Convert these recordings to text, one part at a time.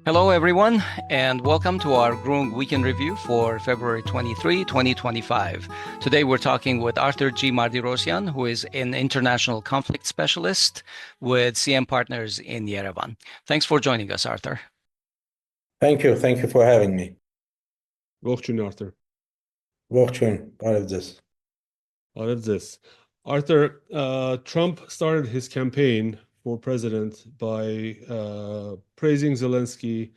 Hello, everyone, and welcome to our Groong Weekend Review for February 23, 2025. Today, we're talking with Arthur G Martirosyan, who is an international conflict specialist with CM Partners in Yerevan. Thanks for joining us, Arthur. Thank you. Thank you for having me. Ողջույն Arthur. Ողջույն, Arevdes. Arthur, Trump started his campaign for president by praising Zelensky,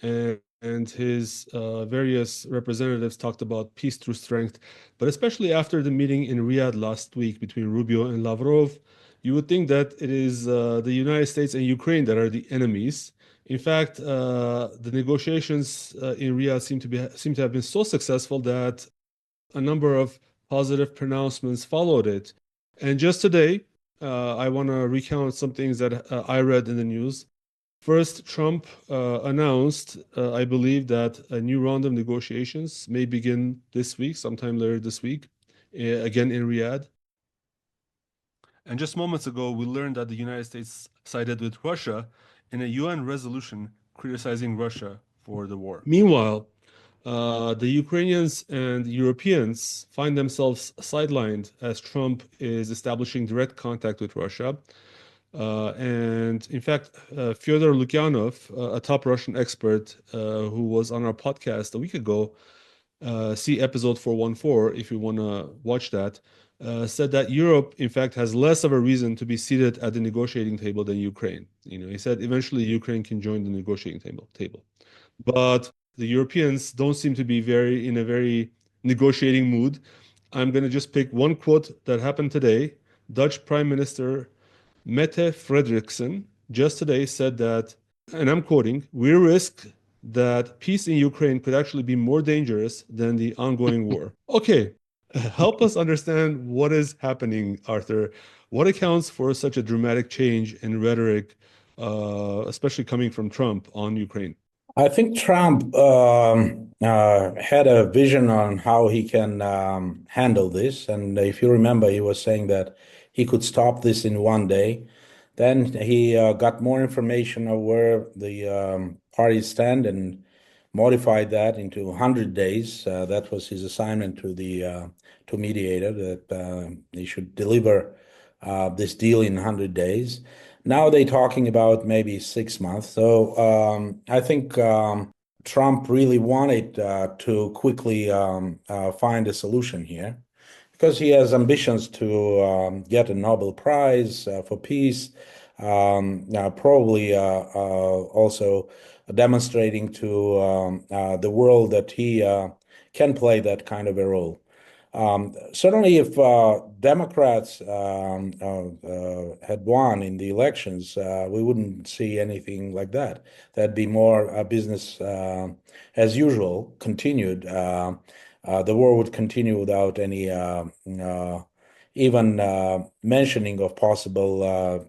and his various representatives talked about peace through strength. But especially after the meeting in Riyadh last week between Rubio and Lavrov, you would think that it is the United States and Ukraine that are the enemies. In fact, the negotiations in Riyadh seem to have been so successful that a number of positive pronouncements followed it. And just today, I want to recount some things that I read in the news. First, Trump announced, I believe, that a new round of negotiations may begin this week, sometime later this week, again in Riyadh. And just moments ago, we learned that the United States sided with Russia in a UN resolution criticizing Russia for the war. Meanwhile, the Ukrainians and Europeans find themselves sidelined as Trump is establishing direct contact with Russia. And in fact, Fyodor Lukyanov, a top Russian expert who was on our podcast a week ago, see episode 414 if you want to watch that, said that Europe, in fact, has less of a reason to be seated at the negotiating table than Ukraine. He said eventually Ukraine can join the negotiating table. But the Europeans don't seem to be in a very negotiating mood. I'm going to just pick one quote that happened today. Dutch Prime Minister Mette Frederiksen just today said that, and I'm quoting, "We risk that peace in Ukraine could actually be more dangerous than the ongoing war." Okay, help us understand what is happening, Arthur. What accounts for such a dramatic change in rhetoric, especially coming from Trump on Ukraine? I think Trump had a vision on how he can handle this. And if you remember, he was saying that he could stop this in one day. Then he got more information of where the parties stand and modified that into 100 days. That was his assignment to mediator, that he should deliver this deal in 100 days. Now they're talking about maybe 6 months. So I think Trump really wanted to quickly find a solution here because he has ambitions to get a Nobel Prize for peace, probably also demonstrating to the world that he can play that kind of a role. Certainly, if Democrats had won in the elections, we wouldn't see anything like that. That'd be more business as usual, continued. The war would continue without any even mentioning of possible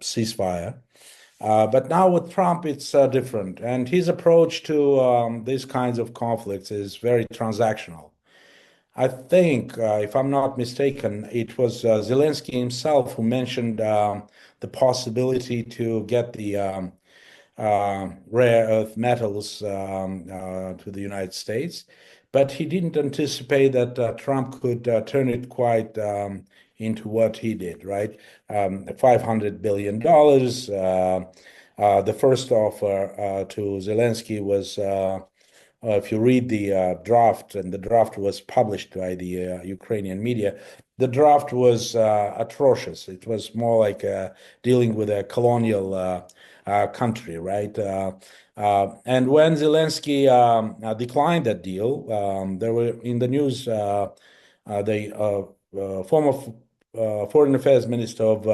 ceasefire. But now with Trump, it's different. And his approach to these kinds of conflicts is very transactional. I think, if I'm not mistaken, it was Zelensky himself who mentioned the possibility to get the rare earth metals to the United States, but he didn't anticipate that Trump could turn it quite into what he did, right? $500 billion. The first offer to Zelensky was if you read the draft, and the draft was published by the Ukrainian media, the draft was atrocious. It was more like dealing with a colonial country, right? And when Zelensky declined that deal, there were in the news the former Foreign Affairs Minister of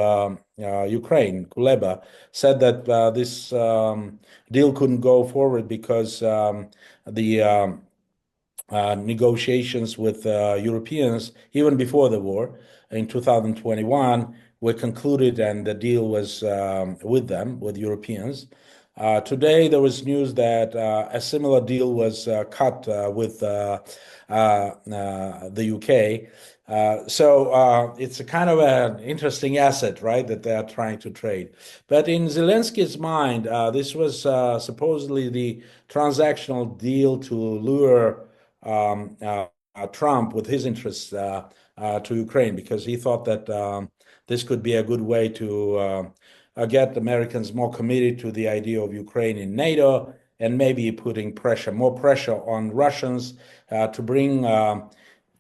Ukraine, Kuleba, said that this deal couldn't go forward because the negotiations with Europeans, even before the war in 2021, were concluded and the deal was with them, with Europeans. Today, there was news that a similar deal was cut with the UK. So it's a kind of an interesting asset, right, that they are trying to trade. But in Zelensky's mind, this was supposedly the transactional deal to lure Trump with his interests to Ukraine because he thought that this could be a good way to get Americans more committed to the idea of Ukraine in NATO and maybe putting more pressure on Russians to bring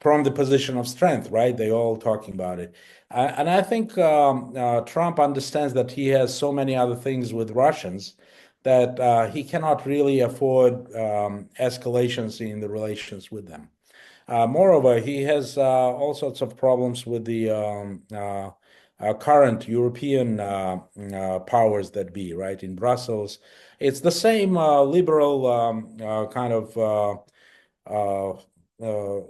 from the position of strength, right? They're all talking about it. And I think Trump understands that he has so many other things with Russians that he cannot really afford escalations in the relations with them. Moreover, he has all sorts of problems with the current European powers that be, right, in Brussels. It's the same liberal kind of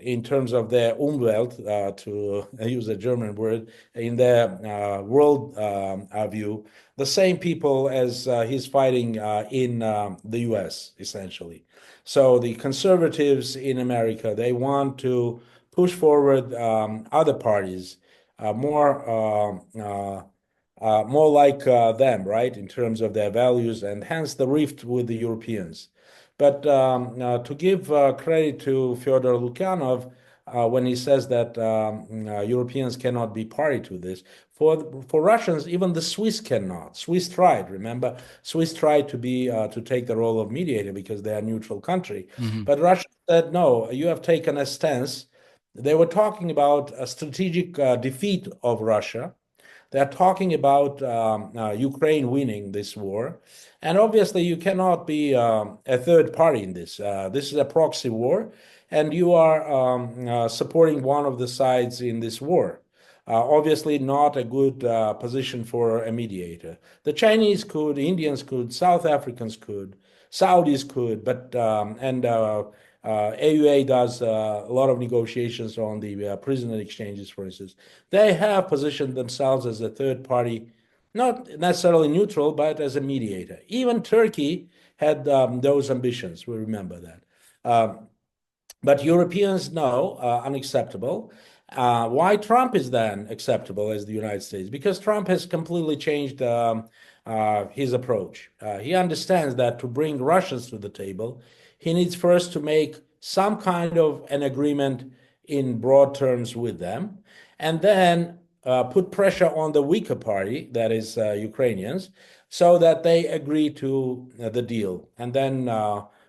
in terms of their Umwelt, to use a German word, in their world view, the same people as he's fighting in the US, essentially. So the conservatives in America, they want to push forward other parties more like them, right, in terms of their values, and hence the rift with the Europeans. But to give credit to Fyodor Lukyanov, when he says that Europeans cannot be party to this, for Russians, even the Swiss cannot. Swiss tried, remember? Swiss tried to take the role of mediator because they are a neutral country. But Russia said, no, you have taken a stance. They were talking about a strategic defeat of Russia. They're talking about Ukraine winning this war. And obviously, you cannot be a third party in this. This is a proxy war, and you are supporting one of the sides in this war. Obviously, not a good position for a mediator. The Chinese could, Indians could, South Africans could, Saudis could, but AUA does a lot of negotiations on the prisoner exchanges, for instance. They have positioned themselves as a third party, not necessarily neutral, but as a mediator. Even Turkey had those ambitions. We remember that. But Europeans know unacceptable. Why Trump is then acceptable as the United States? Because Trump has completely changed his approach. He understands that to bring Russians to the table, he needs first to make some kind of an agreement in broad terms with them, and then put pressure on the weaker party, that is Ukrainians, so that they agree to the deal, and then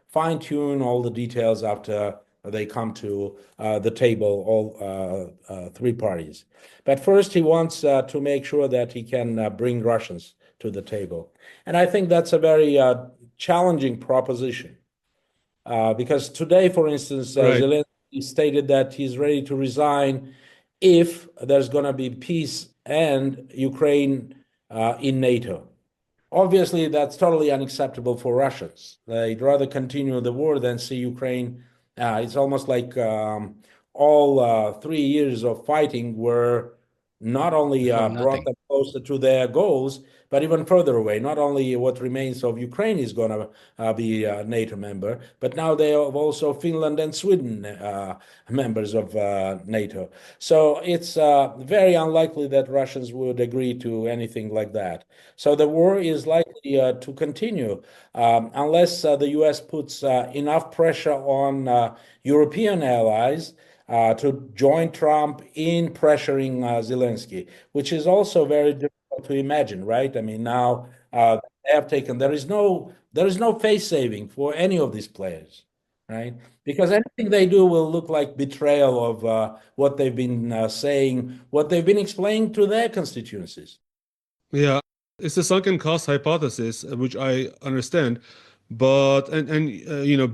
fine-tune all the details after they come to the table, all three parties. But first, he wants to make sure that he can bring Russians to the table. And I think that's a very challenging proposition. Because today, for instance, Right. Zelensky stated that he's ready to resign if there's going to be peace and Ukraine in NATO. Obviously, that's totally unacceptable for Russians. They'd rather continue the war than see Ukraine. It's almost like all 3 years of fighting were not only For brought nothing. them closer to their goals, but even further away. Not only what remains of Ukraine is going to be a NATO member, but now they have also Finland and Sweden members of NATO. So it's very unlikely that Russians would agree to anything like that. So the war is likely to continue unless the US puts enough pressure on European allies to join Trump in pressuring Zelensky, which is also very difficult to imagine, right? I mean, now they have taken, there is no face saving for any of these players, right? Because anything they do will look like betrayal of what they've been saying, what they've been explaining to their constituencies. Yeah, it's a sunken cost hypothesis, which I understand, but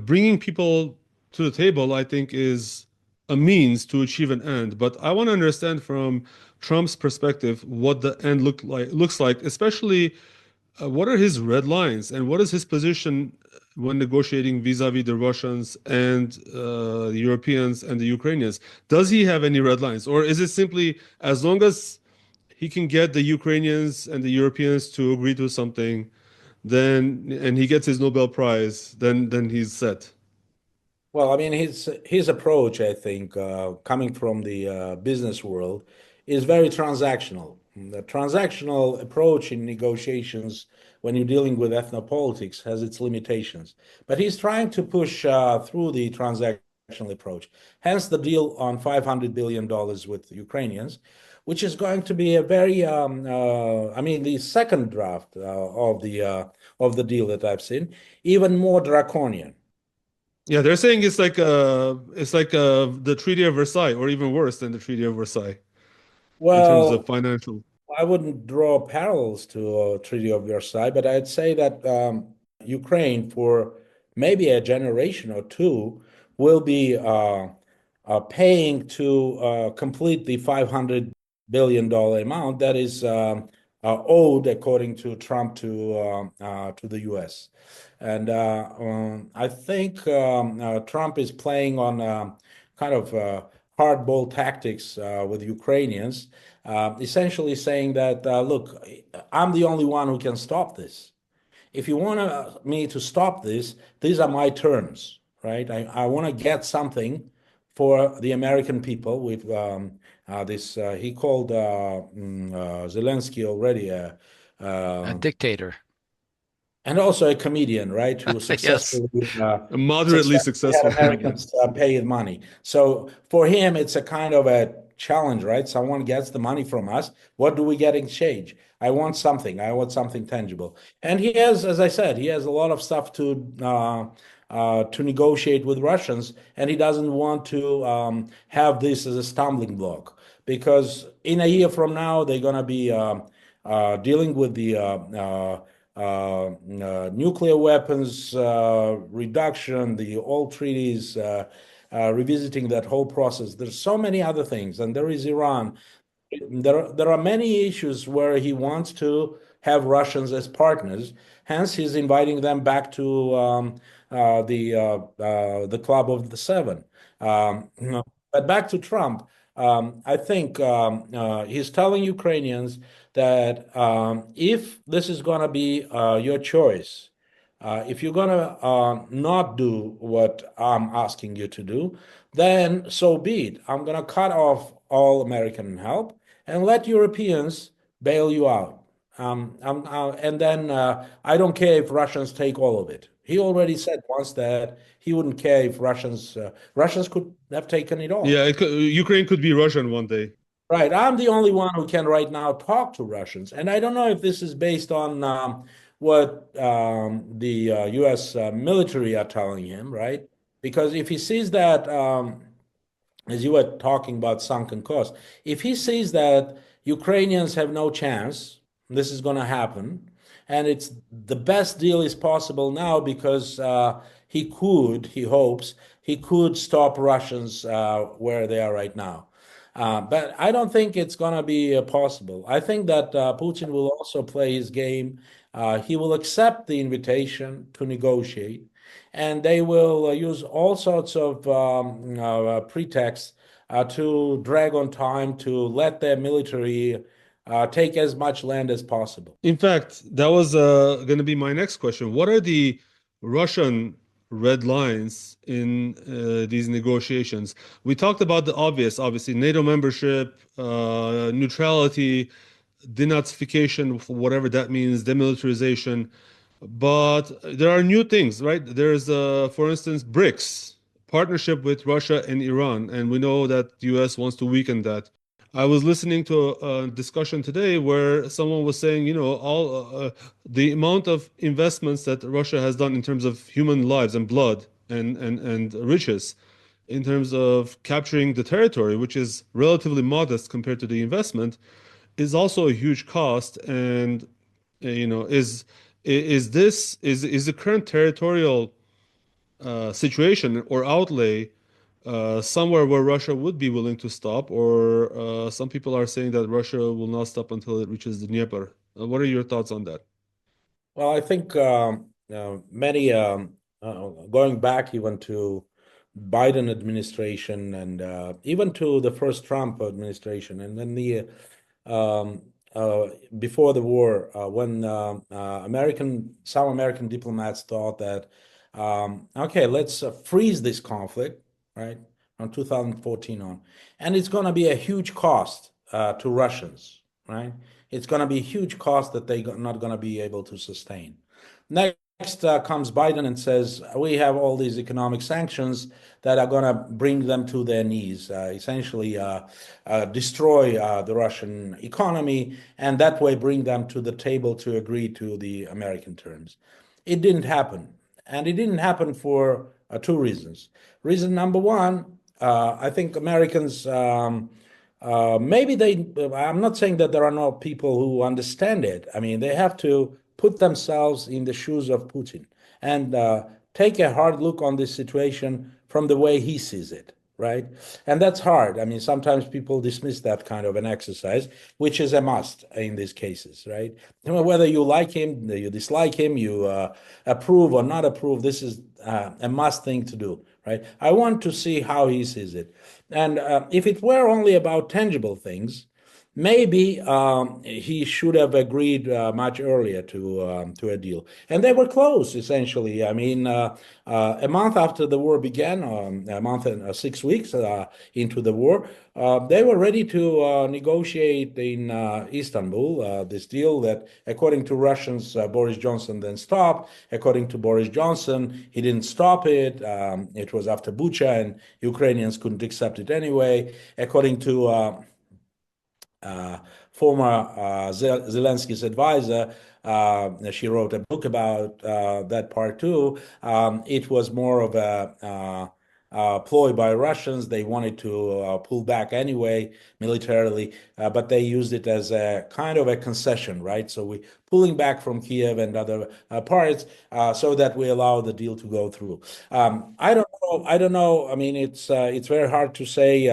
bringing people to the table, I think, is a means to achieve an end. But I want to understand from Trump's perspective what the end looks like, especially what are his red lines and what is his position when negotiating vis-a-vis the Russians and the Europeans and the Ukrainians? Does he have any red lines, or is it simply as long as he can get the Ukrainians and the Europeans to agree to something, then and he gets his Nobel Prize, then he's set. Well, I mean, his approach, I think, coming from the business world, is very transactional. The transactional approach in negotiations, when you're dealing with ethnopolitics, has its limitations. But he's trying to push through the transactional approach. Hence, the deal on $500 billion with Ukrainians, which is going to be a very, I mean, the second draft of the deal that I've seen, even more draconian. Yeah, they're saying it's like the Treaty of Versailles, or even worse than the Treaty of Versailles in terms of Well, financial. I wouldn't draw parallels to Treaty of Versailles, but I'd say that Ukraine, for maybe a generation or two, will be paying to complete the $500 billion amount that is owed, according to Trump, to the U.S. And I think Trump is playing on kind of hardball tactics with Ukrainians, essentially saying that, look, I'm the only one who can stop this. If you want me to stop this, these are my terms, right? I want to get something for the American people with this. He called Zelensky already A uh, dictator. and also a comedian, right? Who Yes. successfully A moderately successfully had successful comedian. Americans pay his money. So for him, it's a kind of a challenge, right? Someone gets the money from us. What do we get in exchange? I want something. I want something tangible. And he has, as I said, he has a lot of stuff to negotiate with Russians, and he doesn't want to have this as a stumbling block because in a year from now they're going to be dealing with the nuclear weapons reduction, the old treaties, revisiting that whole process. There's so many other things, and there is Iran. There are many issues where he wants to have Russians as partners. Hence, he's inviting them back to the club of the seven. But back to Trump, I think he's telling Ukrainians that if this is going to be your choice, if you're going to not do what I'm asking you to do, then so be it. I'm going to cut off all American help and let Europeans bail you out. And then I don't care if Russians take all of it. He already said once that he wouldn't care if Russians could have taken it all. Yeah, Ukraine could be Russian one day. Right. I'm the only one who can right now talk to Russians. And I don't know if this is based on what the US military are telling him, right? Because if he sees that, as you were talking about sunken costs, if he sees that Ukrainians have no chance, this is going to happen, and it's the best deal is possible now because he hopes, he could stop Russians where they are right now. But I don't think it's going to be possible. I think that Putin will also play his game. He will accept the invitation to negotiate, and they will use all sorts of pretexts to drag on time to let their military take as much land as possible. In fact, that was going to be my next question. What are the Russian red lines in these negotiations? We talked about the obvious, obviously, NATO membership, neutrality, denazification, whatever that means, demilitarization. But there are new things, right? There's, for instance, BRICS, partnership with Russia and Iran, and we know that the US wants to weaken that. I was listening to a discussion today where someone was saying, you know, all the amount of investments that Russia has done in terms of human lives and blood and riches, in terms of capturing the territory, which is relatively modest compared to the investment, is also a huge cost. And you know, is the current territorial situation or outlay somewhere where Russia would be willing to stop, or some people are saying that Russia will not stop until it reaches the Dnieper. What are your thoughts on that? Well, I think many, going back even to Biden administration and even to the first Trump administration, and then the before the war, when some American diplomats thought that, okay, let's freeze this conflict, right, from 2014 on, and it's going to be a huge cost to Russians, right? It's going to be a huge cost that they're not going to be able to sustain. Next comes Biden and says, we have all these economic sanctions that are going to bring them to their knees, essentially destroy the Russian economy, and that way bring them to the table to agree to the American terms. It didn't happen. And it didn't happen for two reasons. Reason number one, I think Americans, maybe I'm not saying that there are no people who understand it. I mean, they have to put themselves in the shoes of Putin and take a hard look on this situation from the way he sees it, right? And that's hard. I mean, sometimes people dismiss that kind of an exercise, which is a must in these cases, right? Whether you like him, you dislike him, you approve or not approve, this is a must thing to do, right? I want to see how he sees it. And if it were only about tangible things, maybe he should have agreed much earlier to a deal, and they were close essentially. I mean, a month after the war began, a month and 6 weeks into the war, they were ready to negotiate in Istanbul this deal that, according to Russians, Boris Johnson then stopped. According to Boris Johnson, he didn't stop it. It was after Bucha, and Ukrainians couldn't accept it anyway. According to former Zelensky's advisor, she wrote a book about that part too. It was more of a ploy by Russians. They wanted to pull back anyway militarily, but they used it as a kind of a concession, right? So we pulling back from Kiev and other parts so that we allow the deal to go through. I don't know. I don't know. I mean, it's very hard to say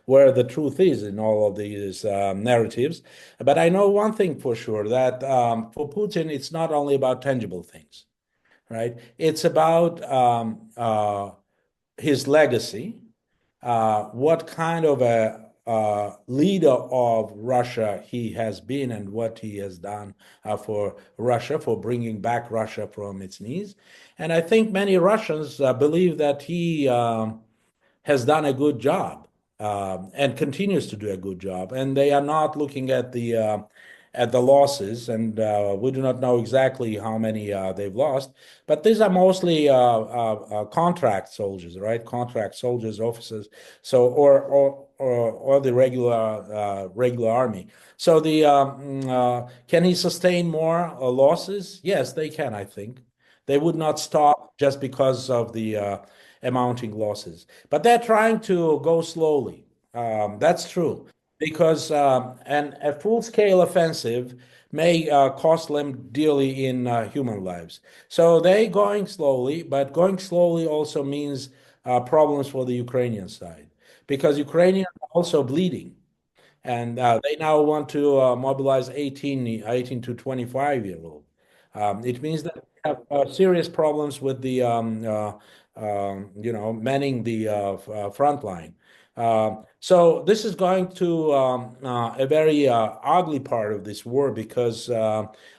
where the truth is in all of these narratives. But I know one thing for sure, that for Putin, it's not only about tangible things, right? It's about his legacy, what kind of a leader of Russia he has been, and what he has done for Russia, for bringing back Russia from its knees. And I think many Russians believe that he has done a good job and continues to do a good job. And they are not looking at the losses, and we do not know exactly how many they've lost. But these are mostly contract soldiers, right? Contract soldiers, officers, so or the regular army. So can he sustain more losses? Yes, they can. I think they would not stop just because of the amounting losses. But they're trying to go slowly. That's true. Because a full-scale offensive may cost them dearly in human lives. So they going slowly, but going slowly also means problems for the Ukrainian side, because Ukrainians are also bleeding. And they now want to mobilize 18 to 25-year-old. It means that we have serious problems with the, manning the front line. So this is going to a very ugly part of this war, because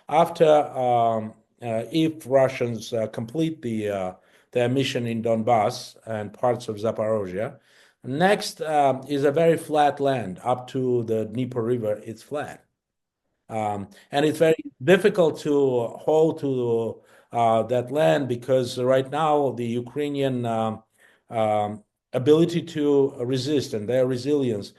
after if Russians complete their mission in Donbass and parts of Zaporozhye, next is a very flat land up to the Dnieper River. It's flat. And it's very difficult to hold to that land, because right now the Ukrainian ability to resist and their resilience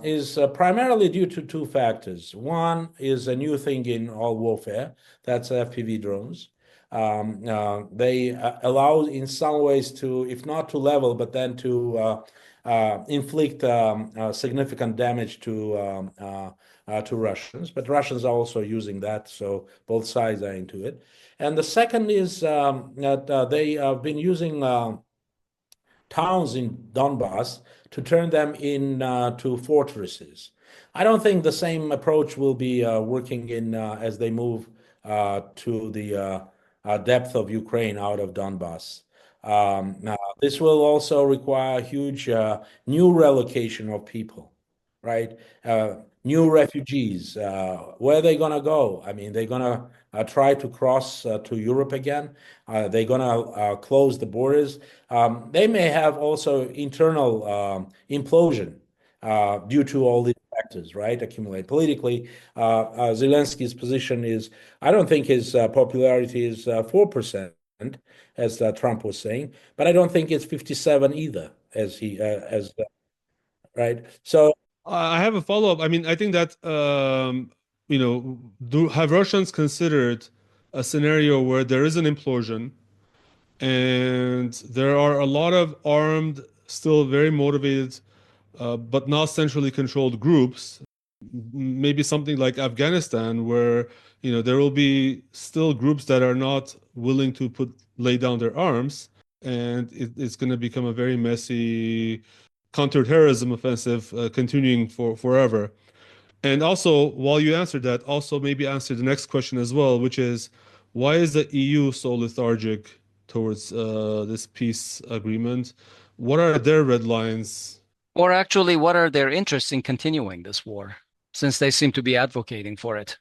is primarily due to two factors. One is a new thing in all warfare, that's FPV drones. They allow, in some ways, to, if not to level, but then to inflict significant damage to Russians. But Russians are also using that, so both sides are into it. And the second is that they have been using towns in Donbass to turn them into fortresses. I don't think the same approach will be working in as they move to the depth of Ukraine out of Donbass. This will also require huge new relocation of people. right? New refugees, where are they going to go? I mean, they're going to try to cross to Europe again. They're going to close the borders. They may have also internal implosion due to all these factors, right? Accumulate politically. Zelensky's position is, I don't think his popularity is 4%, as Trump was saying, but I don't think it's 57 either, as right. So I have a follow-up. I mean, I think that have Russians considered a scenario where there is an implosion and there are a lot of armed, still very motivated, but not centrally controlled groups, maybe something like Afghanistan, where there will be still groups that are not willing to lay down their arms, and it's going to become a very messy counterterrorism offensive continuing for forever. And also, while you answer that, also maybe answer the next question as well, which is why is the EU so lethargic towards this peace agreement? What are their red lines? Or actually, what are their interests in continuing this war, since they seem to be advocating for it?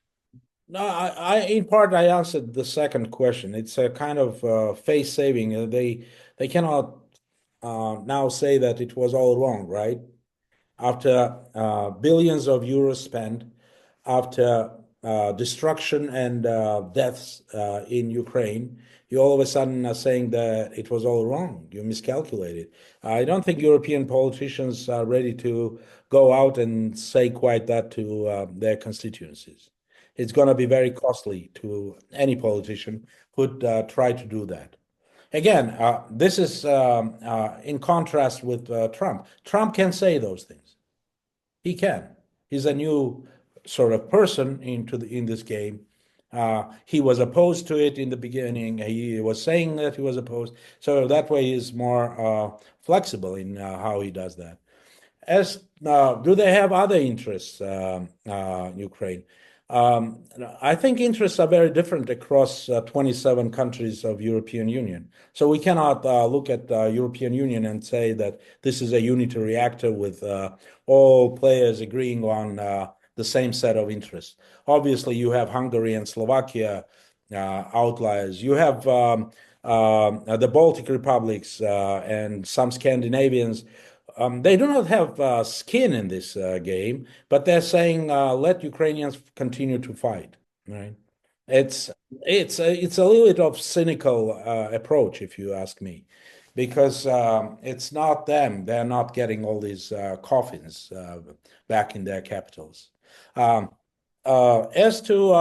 no, in part I answered the second question. It's a kind of face saving. They cannot now say that it was all wrong, right? After billions of euros spent, after destruction and deaths in Ukraine, you all of a sudden are saying that it was all wrong. You miscalculated. I don't think European politicians are ready to go out and say quite that to their constituencies. It's going to be very costly to any politician who'd try to do that. Again, this is in contrast with Trump. Trump can say those things. He can. He's a new sort of person in this game. He was opposed to it in the beginning. He was saying that he was opposed. So that way he's more flexible in how he does that. As do they have other interests, Ukraine? I think interests are very different across 27 countries of European Union. So we cannot look at European Union and say that this is a unitary actor with all players agreeing on the same set of interests. Obviously, you have Hungary and Slovakia outliers. You have the Baltic republics and some Scandinavians. They do not have skin in this game, but they're saying let Ukrainians continue to fight. Right? It's a little bit of cynical approach, if you ask me, because it's not them. They're not getting all these coffins back in their capitals. As to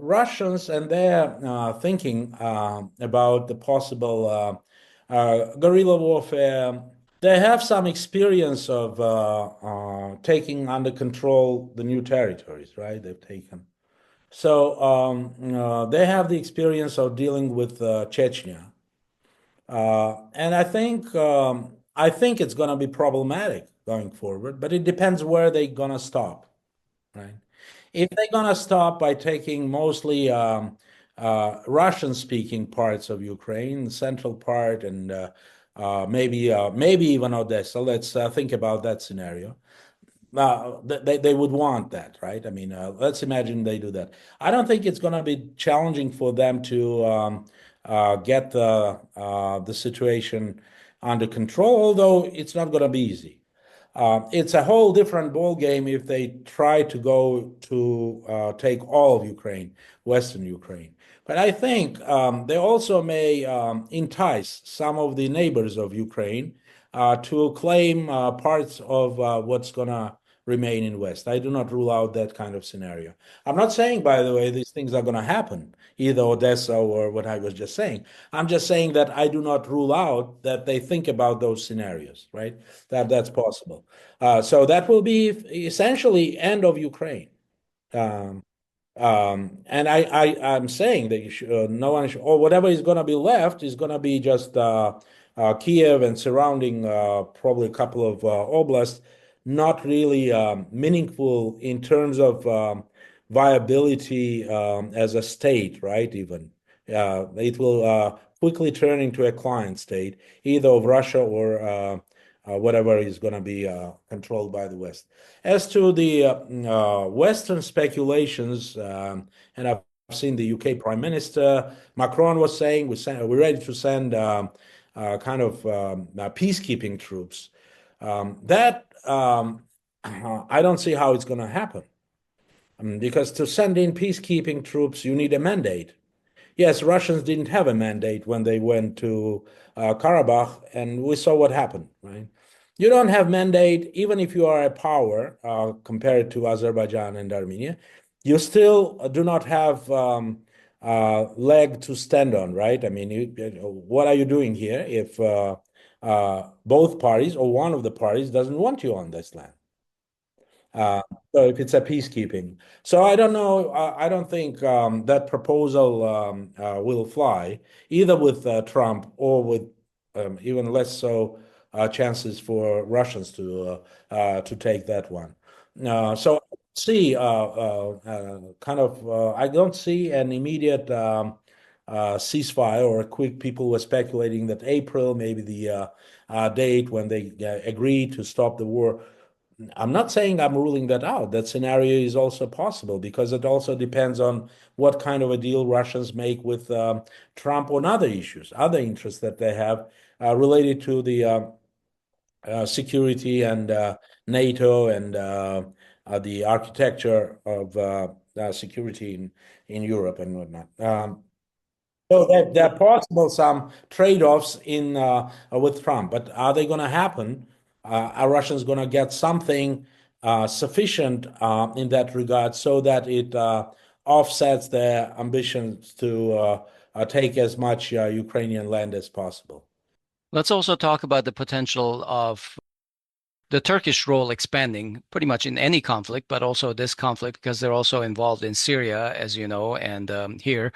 Russians and their thinking about the possible guerrilla warfare, they have some experience of taking under control the new territories, right? They've taken. So they have the experience of dealing with Chechnya. And I think it's going to be problematic going forward, but it depends where they're going to stop, right? If they're going to stop by taking mostly Russian-speaking parts of Ukraine, the central part, and maybe even Odessa. Let's think about that scenario. They would want that, right? I mean, let's imagine they do that. I don't think it's going to be challenging for them to get the situation under control, although it's not going to be easy. It's a whole different ball game if they try to go to take all of Ukraine, Western Ukraine. But I think they also may entice some of the neighbors of Ukraine to claim parts of what's going to remain in West. I do not rule out that kind of scenario. I'm not saying, by the way, these things are going to happen, either Odessa or what I was just saying. I'm just saying that I do not rule out that they think about those scenarios, right? That's possible. So that will be essentially end of Ukraine. And I'm saying that you should, no one should, or whatever is going to be left is going to be just Kiev and surrounding probably a couple of oblasts, not really meaningful in terms of viability as a state, right? Even it will quickly turn into a client state, either of Russia or whatever is going to be controlled by the West. As to the Western speculations, and I've seen the UK Prime Minister Macron was saying we're ready to send kind of peacekeeping troops. I don't see how it's going to happen. Because to send in peacekeeping troops, you need a mandate. Yes, Russians didn't have a mandate when they went to Karabakh, and we saw what happened, right? You don't have mandate, even if you are a power compared to Azerbaijan and Armenia, you still do not have leg to stand on, right? I mean, what are you doing here if both parties or one of the parties doesn't want you on this land? Uh, so if it's a peacekeeping. So I don't know. I don't think that proposal will fly either with Trump or with even less so chances for Russians to take that one. So see, I don't see an immediate ceasefire or a quick. People were speculating that April, maybe the date when they agree to stop the war. I'm not saying I'm ruling that out. That scenario is also possible because it also depends on what kind of a deal Russians make with Trump on other issues, other interests that they have related to the security and NATO and the architecture of security in Europe and whatnot. So there are possible some trade-offs in with Trump, but are they going to happen? Are Russians going to get something sufficient in that regard so that it offsets their ambitions to take as much Ukrainian land as possible? Let's also talk about the potential of the Turkish role expanding pretty much in any conflict, but also this conflict because they're also involved in Syria, as you know, and here.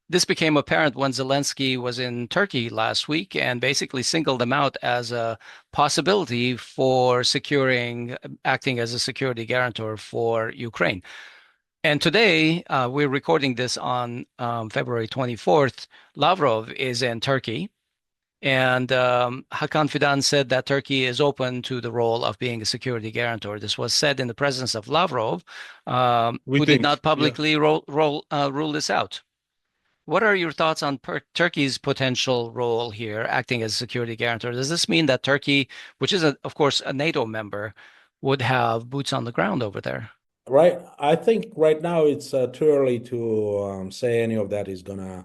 This became apparent when Zelensky was in Turkey last week and basically singled them out as a possibility for acting as a security guarantor for Ukraine. And today, we're recording this on February 24th. Lavrov is in Turkey. And Hakan Fidan said that Turkey is open to the role of being a security guarantor. This was said in the presence of Lavrov, who did not publicly rule this out. What are your thoughts on Turkey's potential role here, acting as a security guarantor? Does this mean that Turkey, which is, of course, a NATO member, would have boots on the ground over there? Right. I think right now it's too early to say any of that is going to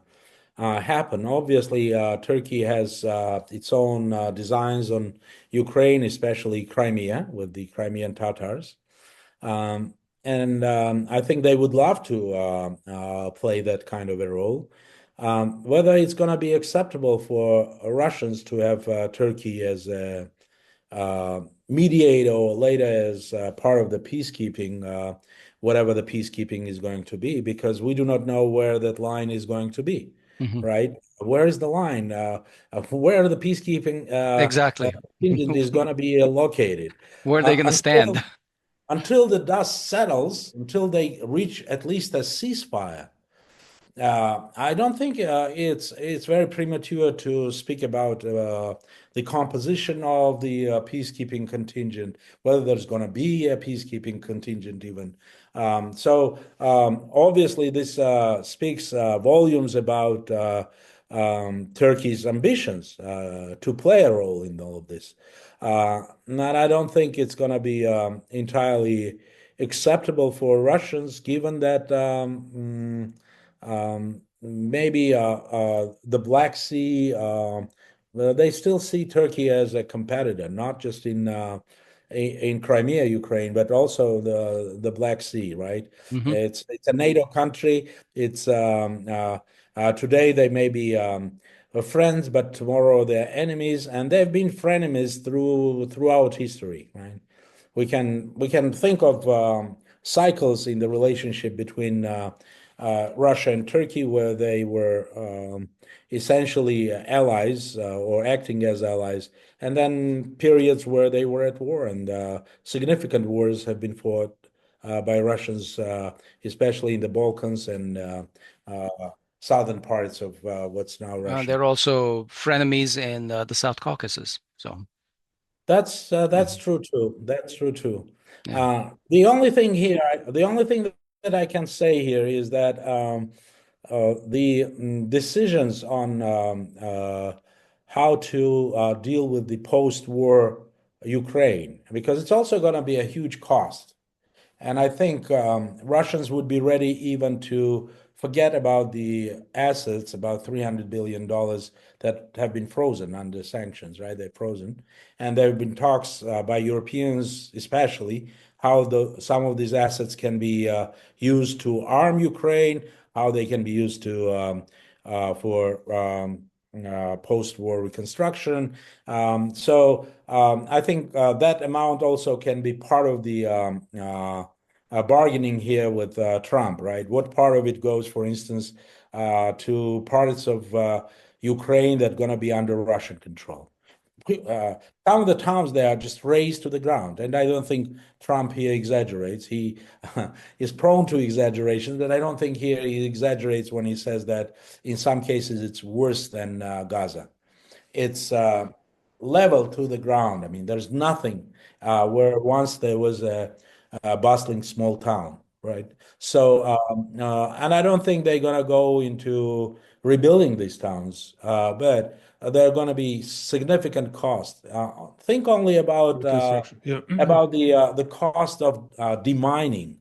happen. Obviously, Turkey has its own designs on Ukraine, especially Crimea with the Crimean Tatars. And I think they would love to play that kind of a role. Whether it's going to be acceptable for Russians to have Turkey as a mediator or later as part of the peacekeeping, whatever the peacekeeping is going to be, because we do not know where that line is going to be, right? Where is the line? Where the peacekeeping Exactly. is going to be located? Where are they going to stand? Until the dust settles, until they reach at least a ceasefire, I don't think it's very premature to speak about the composition of the peacekeeping contingent, whether there's going to be a peacekeeping contingent even. Obviously, this speaks volumes about Turkey's ambitions to play a role in all of this. And I don't think it's going to be entirely acceptable for Russians, given that maybe the Black Sea, they still see Turkey as a competitor, not just in Crimea, Ukraine, but also the Black Sea, right? It's a NATO country. It's today they may be friends, but tomorrow they're enemies, and they've been frenemies throughout history, right? We can think of cycles in the relationship between Russia and Turkey, where they were essentially allies or acting as allies, and then periods where they were at war, and significant wars have been fought by Russians, especially in the Balkans and southern parts of what's now Russia. They're also frenemies in the South Caucasus. So, That's true too. That's true too. Yeah. The only thing here, the only thing that I can say here is that the decisions on how to deal with the post-war Ukraine, because it's also going to be a huge cost. And I think Russians would be ready even to forget about the assets, about $300 billion that have been frozen under sanctions, right? They're frozen. And there have been talks by Europeans, especially, how some of these assets can be used to arm Ukraine, how they can be used for post-war reconstruction. I think that amount also can be part of the bargaining here with Trump, right? What part of it goes, for instance, to parts of Ukraine that are going to be under Russian control? Some of the towns there are just razed to the ground, and I don't think Trump here exaggerates. He is prone to exaggerations, but I don't think here he exaggerates when he says that in some cases it's worse than Gaza. It's level to the ground. I mean, there's nothing where once there was a bustling small town, right? And I don't think they're going to go into rebuilding these towns, but there are going to be significant costs. Think only Reconstruction. Yeah. about the cost of demining,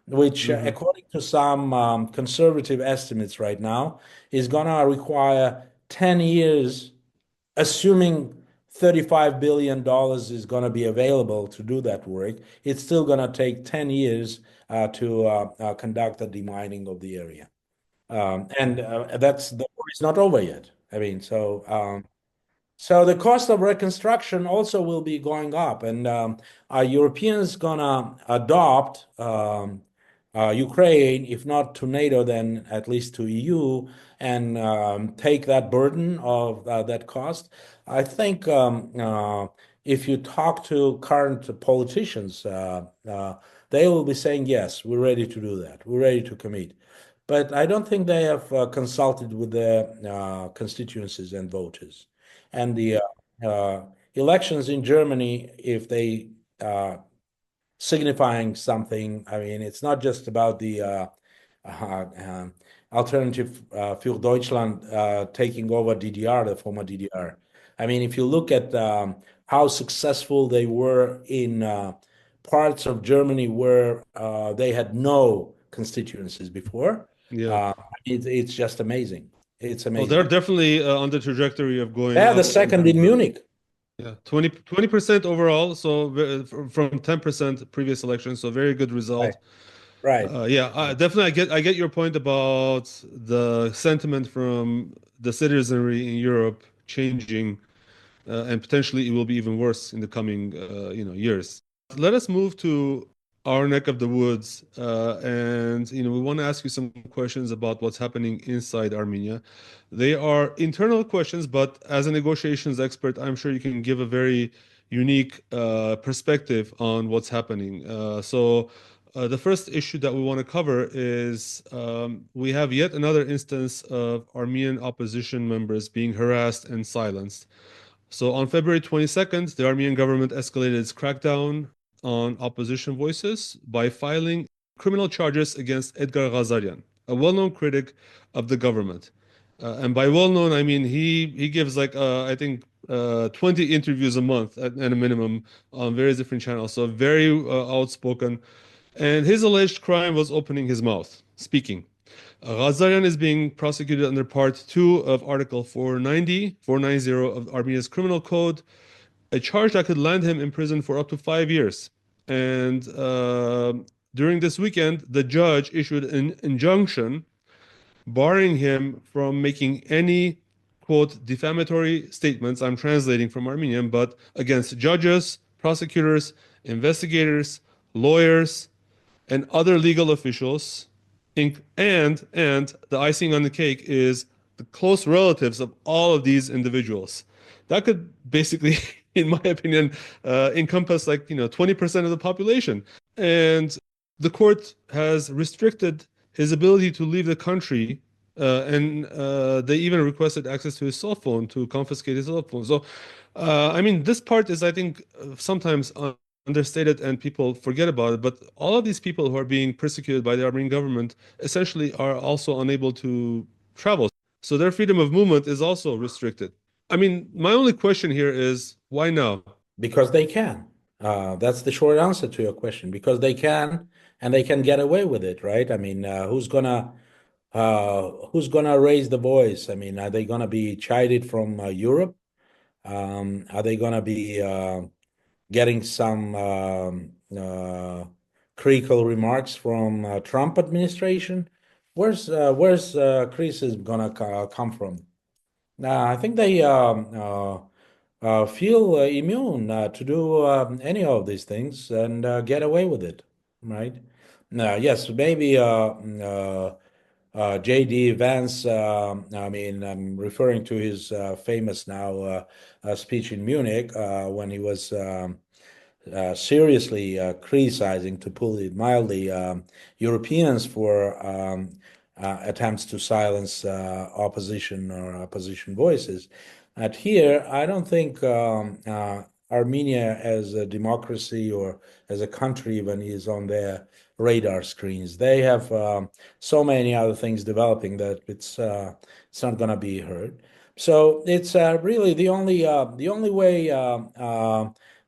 which, according to some conservative estimates right now, is going to require 10 years, assuming $35 billion is going to be available to do that work. It's still going to take 10 years to conduct the demining of the area. And that's the war is not over yet. I mean, so the cost of reconstruction also will be going up, and are Europeans gonna adopt Ukraine, if not to NATO, then at least to EU, and take that burden of that cost? I think if you talk to current politicians, they will be saying, yes, we're ready to do that. We're ready to commit. But I don't think they have consulted with their constituencies and voters. And the elections in Germany, if they signifying something, I mean, it's not just about the Alternative für Deutschland taking over DDR, the former DDR. I mean, if you look at how successful they were in parts of Germany where they had no constituencies before, Yeah. it's just amazing. It's Oh, amazing. they're definitely on the trajectory of going Yeah, up. the second in Munich. Yeah, 20% overall, so from 10% previous elections, so very good result. Right. Definitely I get your point about the sentiment from the citizenry in Europe changing, and potentially it will be even worse in the coming years. Let us move to our neck of the woods, and we want to ask you some questions about what's happening inside Armenia. They are internal questions, but as a negotiations expert, I'm sure you can give a very unique perspective on what's happening. The first issue that we want to cover is we have yet another instance of Armenian opposition members being harassed and silenced. So on February 22nd, the Armenian government escalated its crackdown on opposition voices by filing criminal charges against Edgar Ghazaryan, a well-known critic of the government. And by well-known, I mean he gives I think 20 interviews a month at a minimum on various different channels. So very outspoken. And his alleged crime was opening his mouth, speaking. Ghazaryan is being prosecuted under Part 2 of Article 490 of Armenia's Criminal Code, a charge that could land him in prison for up to 5 years. And during this weekend, the judge issued an injunction barring him from making any, quote, defamatory statements, I'm translating from Armenian, but against judges, prosecutors, investigators, lawyers, and other legal officials. And the icing on the cake is the close relatives of all of these individuals. That could basically, in my opinion, encompass 20% of the population. And the court has restricted his ability to leave the country and they even requested access to his cell phone to confiscate his cell phone. So, I mean, this part is, I think, sometimes understated and people forget about it. But all of these people who are being persecuted by the Armenian government essentially are also unable to travel. So their freedom of movement is also restricted. I mean, my only question here is why now? Because they can. That's the short answer to your question. Because they can, and they can get away with it, right? I mean, who's gonna raise the voice? I mean, are they gonna be chided from Europe? Are they gonna be getting some critical remarks from Trump administration? Where's criticism gonna come from? I think they feel immune to do any of these things and get away with it, right? Yes, maybe J.D. Vance, I mean, I'm referring to his famous now speech in Munich when he was seriously criticizing, to put it mildly, Europeans for attempts to silence opposition or opposition voices. And here, I don't think Armenia as a democracy or as a country even is on their radar screens. They have so many other things developing that it's not going to be heard. So it's really the only way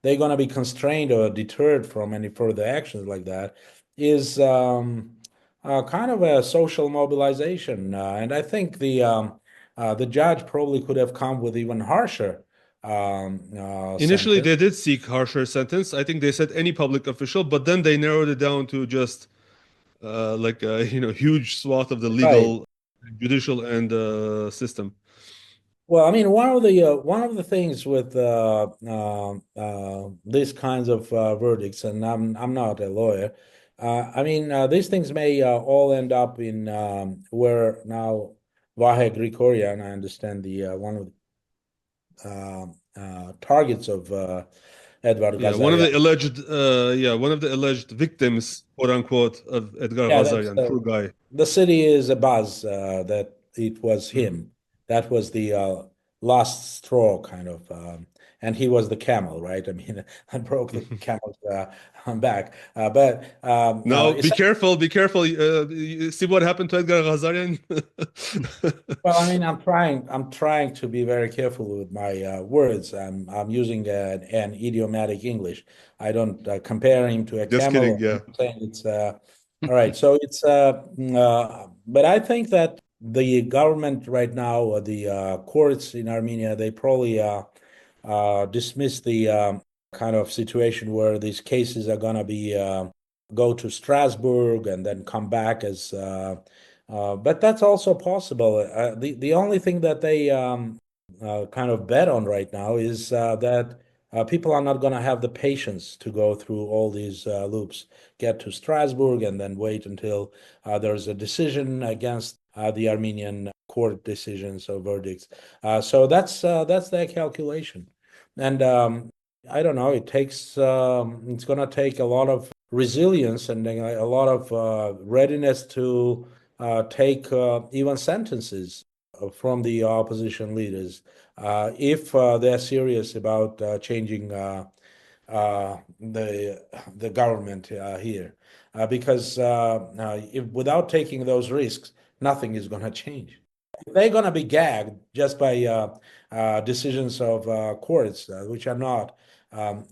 they're going to be constrained or deterred from any further actions like that is kind of a social mobilization. And I think the judge probably could have come with even harsher Initially, sentence. they did seek harsher sentence. I think they said any public official, but then they narrowed it down to just like a huge swath of the Right. legal, judicial, and system. Well, I mean, one of the things with these kinds of verdicts, and I'm not a lawyer. I mean, these things may all end up in where now Vahe Grigoryan, I understand the one of the targets of Edward Yeah, one of Ghazaryan. the alleged, one of the alleged victims, quote unquote, of Edgar Yeah, that's Ghazaryan. Poor guy. the city is abuzz that it was Mhm. him. That was the last straw, kind of, and he was the camel, right? I mean, I broke the camel's back, but Now, be careful, be careful. You see what happened to Edgar Ghazaryan? well, I mean, I'm trying to be very careful with my words. I'm using an idiomatic English. I don't compare him to a Just kidding, camel. yeah. I'm saying it's all right. So it's but I think that the government right now, or the courts in Armenia, they probably dismiss the kind of situation where these cases are gonna be go to Strasbourg and then come back as. But that's also possible. The only thing that they kind of bet on right now is that people are not going to have the patience to go through all these loops, get to Strasbourg, and then wait until there's a decision against the Armenian court decisions or verdicts. So that's their calculation, and I don't know. It's going to take a lot of resilience and a lot of readiness to take even sentences from the opposition leaders if they're serious about changing the government here, because without taking those risks, nothing is going to change. They're going to be gagged just by decisions of courts, which are not,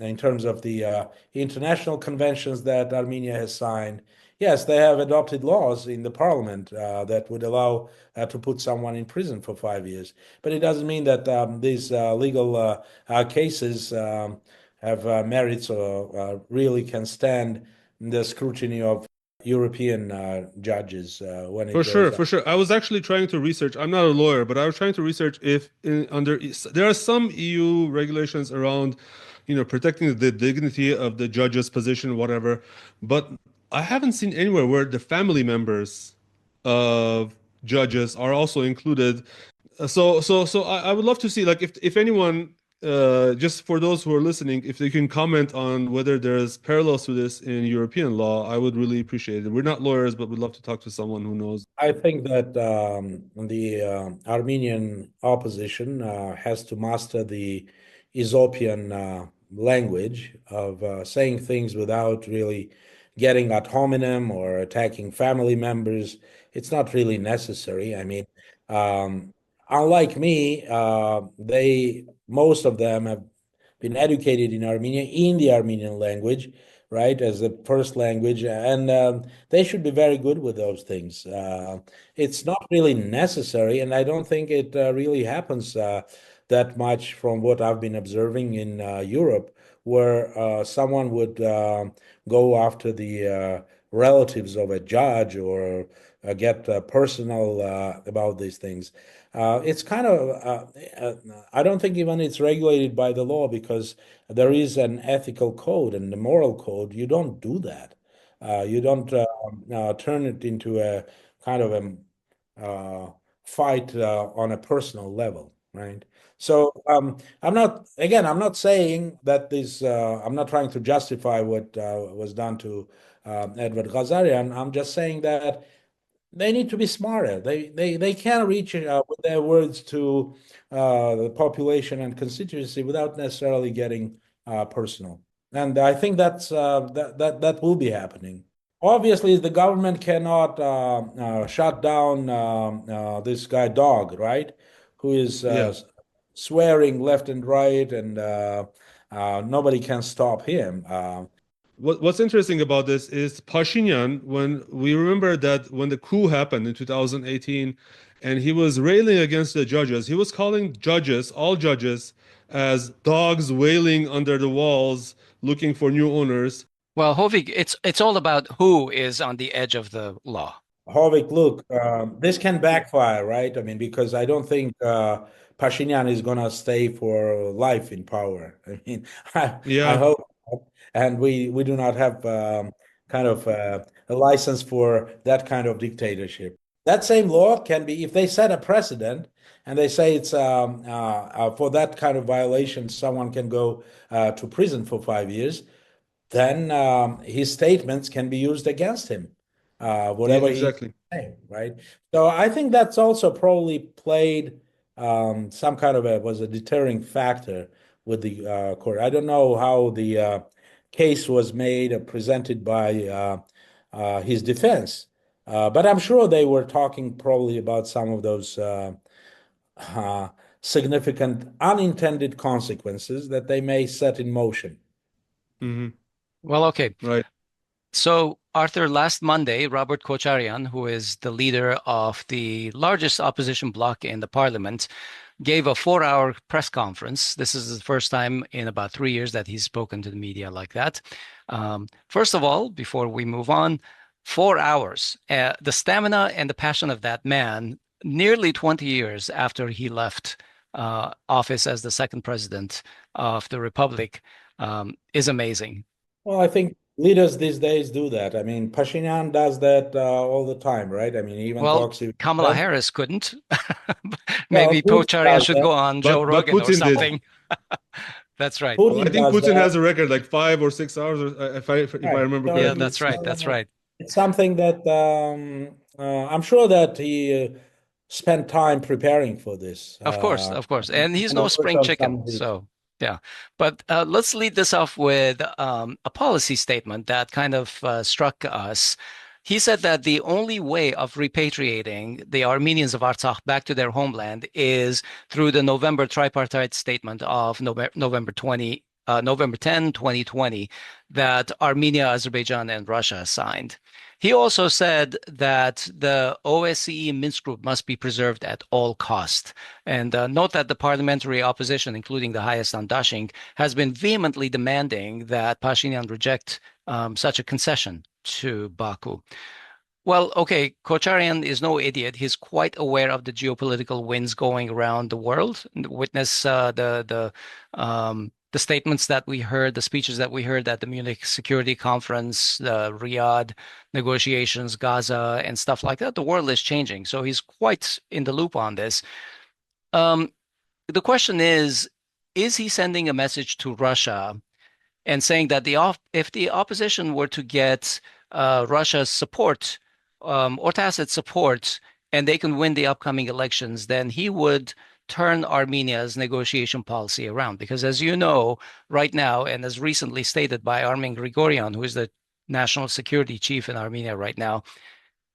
in terms of the international conventions that Armenia has signed. Yes, they have adopted laws in the parliament that would allow to put someone in prison for 5 years. But it doesn't mean that these legal cases have merits or really can stand the scrutiny of European judges when it For sure, goes up. for sure. I was actually trying to research. I'm not a lawyer, but I was trying to research if there are some EU regulations around, protecting the dignity of the judge's position, whatever. But I haven't seen anywhere where the family members of judges are also included. So I would love to see, like, if anyone just for those who are listening, if they can comment on whether there's parallels to this in European law, I would really appreciate it. We're not lawyers, but we'd love to talk to someone who knows. I think that the Armenian opposition has to master the Ethiopian language of saying things without really getting ad hominem or attacking family members. It's not really necessary. I mean, um, unlike me, most of them have been educated in Armenia in the Armenian language, right, as the first language, and they should be very good with those things. It's not really necessary, and I don't think it really happens that much from what I've been observing in Europe, where someone would go after the relatives of a judge or get personal about these things. It's kind of, I don't think even it's regulated by the law because there is an ethical code and the moral code. You don't do that. You don't turn it into a kind of a fight on a personal level, right? So I'm not saying that I'm not trying to justify what was done to Edward Ghazaryan. I'm just saying that they need to be smarter. They can reach with their words to the population and constituency without necessarily getting personal. And I think that will be happening. Obviously, the government cannot shut down this guy Dog, right? Who is Yeah. swearing left and right, and nobody can stop him. What's interesting about this is Pashinyan, when we remember that when the coup happened in 2018 and he was railing against the judges, he was calling judges, all judges, as dogs wailing under the walls looking for new owners. Well, Hovik, it's all about who is on the edge of the law. Hovik, look, this can backfire, right? I mean, because I don't think Pashinyan is going to stay for life in power. I mean, I Yeah, hope, not. And we do not have kind of a license for that kind of dictatorship. That same law can be, if they set a precedent and they say it's for that kind of violation, someone can go to prison for 5 years, then his statements can be used against him, yeah, whatever he exactly. saying, right? So I think that's also probably played some kind of was a deterring factor with the court. I don't know how the case was made or presented by his defense, but I'm sure they were talking probably about some of those uh, significant unintended consequences that they may set in motion. Hmm. Well, okay. Right. So, Arthur, last Monday, Robert Kocharyan, who is the leader of the largest opposition bloc in the parliament, gave a 4-hour press conference. This is the first time in about 3 years that he's spoken to the media like that. First of all, before we move on, 4 hours. The stamina and the passion of that man, nearly 20 years after he left office as the second president of the republic, is amazing. Well, I think leaders these days do that. I mean, Pashinyan does that all the time, right? I mean, he even Well, talks even Kamala less. Harris couldn't. Well, Maybe Putin Kocharyan does should that. go on Joe But Rogan or Putin did. something. That's right. Well, I Putin think does Putin that. has a record like 5 or 6 hours, or if I Right. remember So Yeah, correctly. that's right. That's right. it's something that I'm sure that he spent time preparing for this. Of course, of course. And he's And he no worked spring on some chicken. of these. So, yeah. But let's lead this off with a policy statement that kind of struck us. He said that the only way of repatriating the Armenians of Artsakh back to their homeland is through the November tripartite statement of November 10, 2020, that Armenia, Azerbaijan, and Russia signed. He also said that the OSCE Minsk group must be preserved at all cost. And note that the parliamentary opposition, including the highest on Dashing, has been vehemently demanding that Pashinyan reject such a concession to Baku. Well, okay, Kocharyan is no idiot. He's quite aware of the geopolitical winds going around the world. Witness the statements that we heard, the speeches that we heard at the Munich Security Conference, the Riyadh negotiations, Gaza, and stuff like that. The world is changing, so he's quite in the loop on this. Um, the question is, is he sending a message to Russia and saying that if the opposition were to get Russia's support or tacit support, and they can win the upcoming elections, then he would turn Armenia's negotiation policy around? Because as you know, right now, and as recently stated by Armen Grigoryan, who is the national security chief in Armenia right now,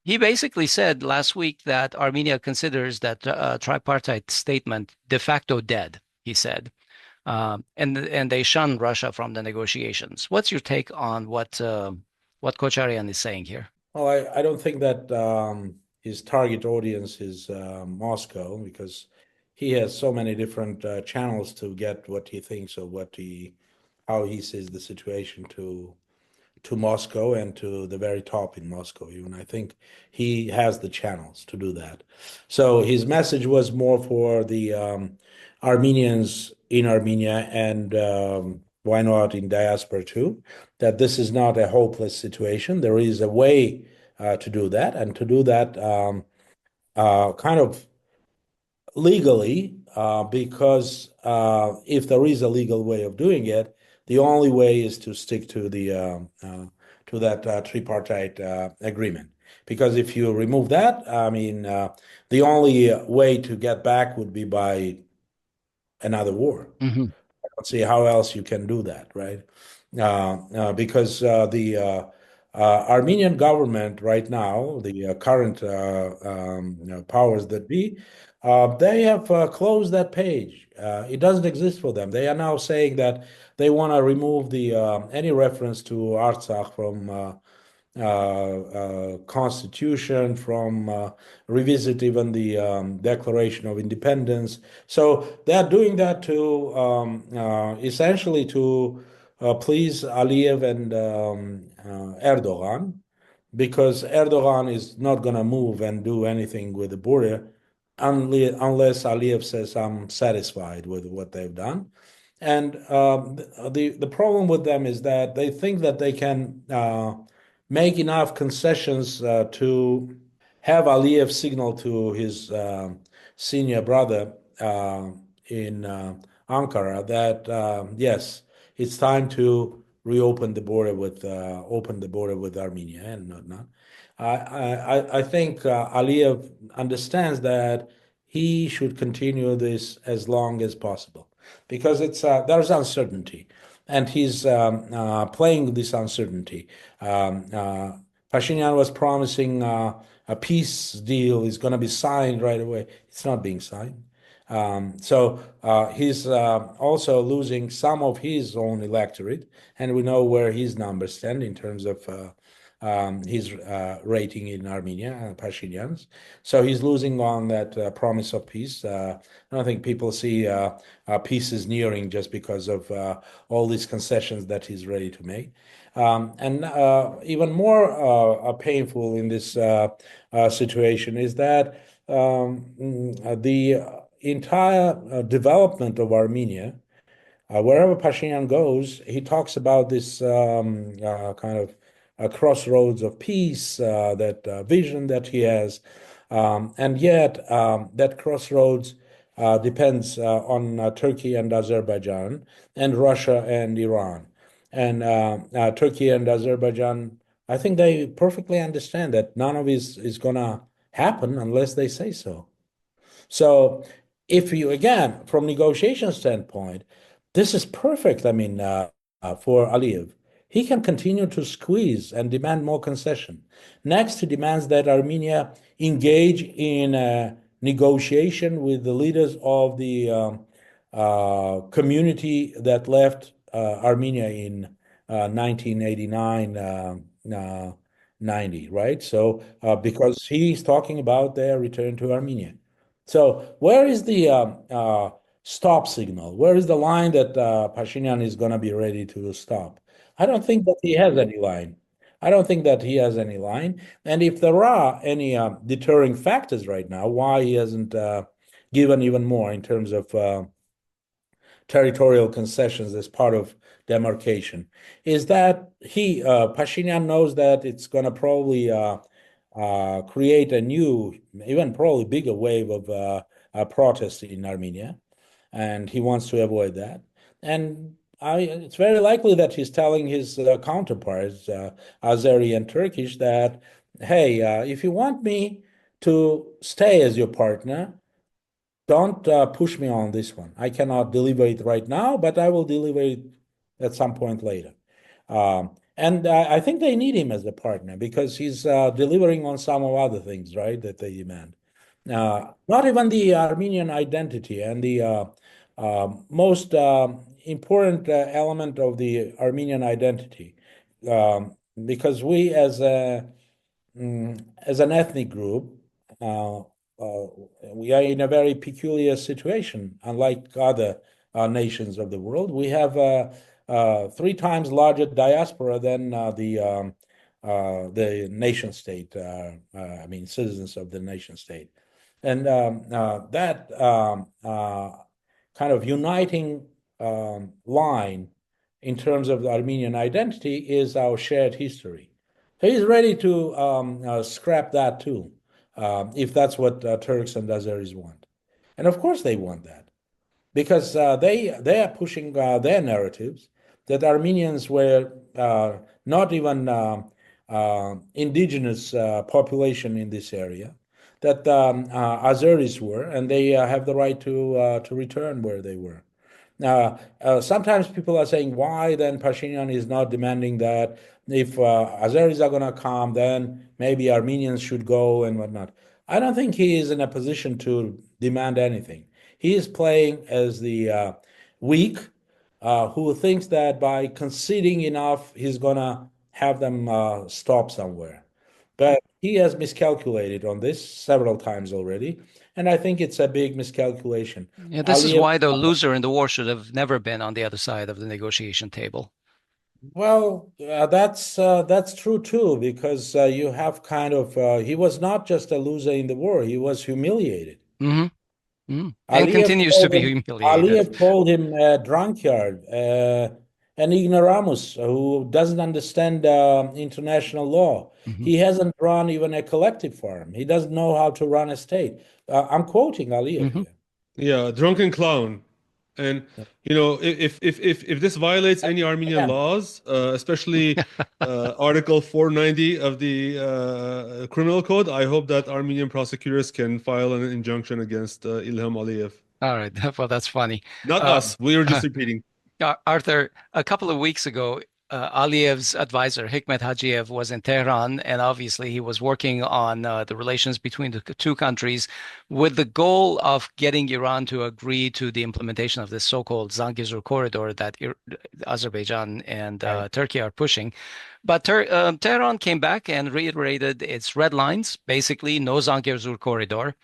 he basically said last week that Armenia considers that tripartite statement de facto dead, he said. And they shun Russia from the negotiations. What's your take on what Kocharyan is saying here? Well, I don't think that his target audience is Moscow, because he has so many different channels to get what he thinks or how he sees the situation to Moscow and to the very top in Moscow. Even I think he has the channels to do that. So his message was more for the Armenians in Armenia and why not in diaspora too, that this is not a hopeless situation. There is a way to do that, and to do that kind of legally, because if there is a legal way of doing it, the only way is to stick to that tripartite agreement. Because if you remove that, I mean, the only way to get back would be by another war. Mm-hmm. I don't see how else you can do that, right? Because the Armenian government right now, the current powers that be, they have closed that page. It doesn't exist for them. They are now saying that they want to remove the any reference to Artsakh from constitution, from revisit even the Declaration of Independence. So they're doing that to essentially to please Aliyev and Erdogan, because Erdogan is not going to move and do anything with the border unless Aliyev says, I'm satisfied with what they've done. And the problem with them is that they think that they can make enough concessions to have Aliyev signal to his senior brother in Ankara that yes, it's time to reopen the border with Armenia and whatnot. I think Aliyev understands that he should continue this as long as possible, because there's uncertainty, and he's playing this uncertainty. Pashinyan was promising a peace deal is going to be signed right away. It's not being signed. So he's also losing some of his own electorate, and we know where his numbers stand in terms of his rating in Armenia, Pashinyan's. So he's losing on that promise of peace. I don't think people see peace is nearing just because of all these concessions that he's ready to make. And even more painful in this situation is that the entire development of Armenia, wherever Pashinyan goes, he talks about this kind of a crossroads of peace, that vision that he has. And yet, that crossroads depends on Turkey and Azerbaijan and Russia and Iran. And Turkey and Azerbaijan, I think they perfectly understand that none of it is going to happen unless they say so. So if you, again, from negotiation standpoint, this is perfect. I mean, for Aliyev, he can continue to squeeze and demand more concession. Next, he demands that Armenia engage in a negotiation with the leaders of the community that left Armenia in 1989, 90, right? So because he's talking about their return to Armenia. So where is the stop signal? Where is the line that Pashinyan is going to be ready to stop? I don't think that he has any line. I don't think that he has any line. And if there are any deterring factors right now, why he hasn't given even more in terms of territorial concessions as part of demarcation, is that Pashinyan knows that it's going to probably create a new, even probably bigger wave of protest in Armenia. and he wants to avoid that. And it's very likely that he's telling his counterparts, Azeri and Turkish, that, hey, if you want me to stay as your partner, don't push me on this one. I cannot deliver it right now, but I will deliver it at some point later. And I think they need him as a partner because he's delivering on some of other things, right, that they demand. Not even the Armenian identity and the most important element of the Armenian identity, because we as an ethnic group, uh, we are in a very peculiar situation. Unlike other nations of the world, we have three times larger diaspora than the nation state. I mean, citizens of the nation state, and that kind of uniting line in terms of the Armenian identity is our shared history. So he's ready to scrap that too, if that's what Turks and Azeris want. And of course they want that because they are pushing their narratives that Armenians were not even indigenous population in this area, that Azeris were, and they have the right to return where they were. Sometimes people are saying, why then Pashinyan is not demanding that if Azeris are going to come, then maybe Armenians should go and whatnot. I don't think he is in a position to demand anything. He is playing as the weak who thinks that by conceding enough, he's going to have them stop somewhere. But he has miscalculated on this several times already, and I think it's a big miscalculation. Yeah, this is why the loser in the war should have never been on the other side of the negotiation table. Well, that's true too, because you have kind of he was not just a loser in the war; he was humiliated. Mm-hmm. Mm-hmm. And continues to be humiliated. Aliyev called him a drunkard, an ignoramus who doesn't understand international law. Mm-hmm. He hasn't run even a collective farm. He doesn't know how to run a state. I'm quoting Aliyev Mm-hmm. here. Yeah, drunken clown. And if this violates any Armenian laws, especially Article 490 of the Criminal Code, I hope that Armenian prosecutors can file an injunction against Ilham Aliyev. All right. Well, that's funny. Not us. We were just repeating. Arthur, a couple of weeks ago, Aliyev's advisor, Hikmet Hajiev, was in Tehran, and obviously he was working on the relations between the two countries with the goal of getting Iran to agree to the implementation of this so-called Zangezur corridor that Azerbaijan and Turkey are pushing. But Tehran came back and reiterated its red lines, basically no Zangezur corridor.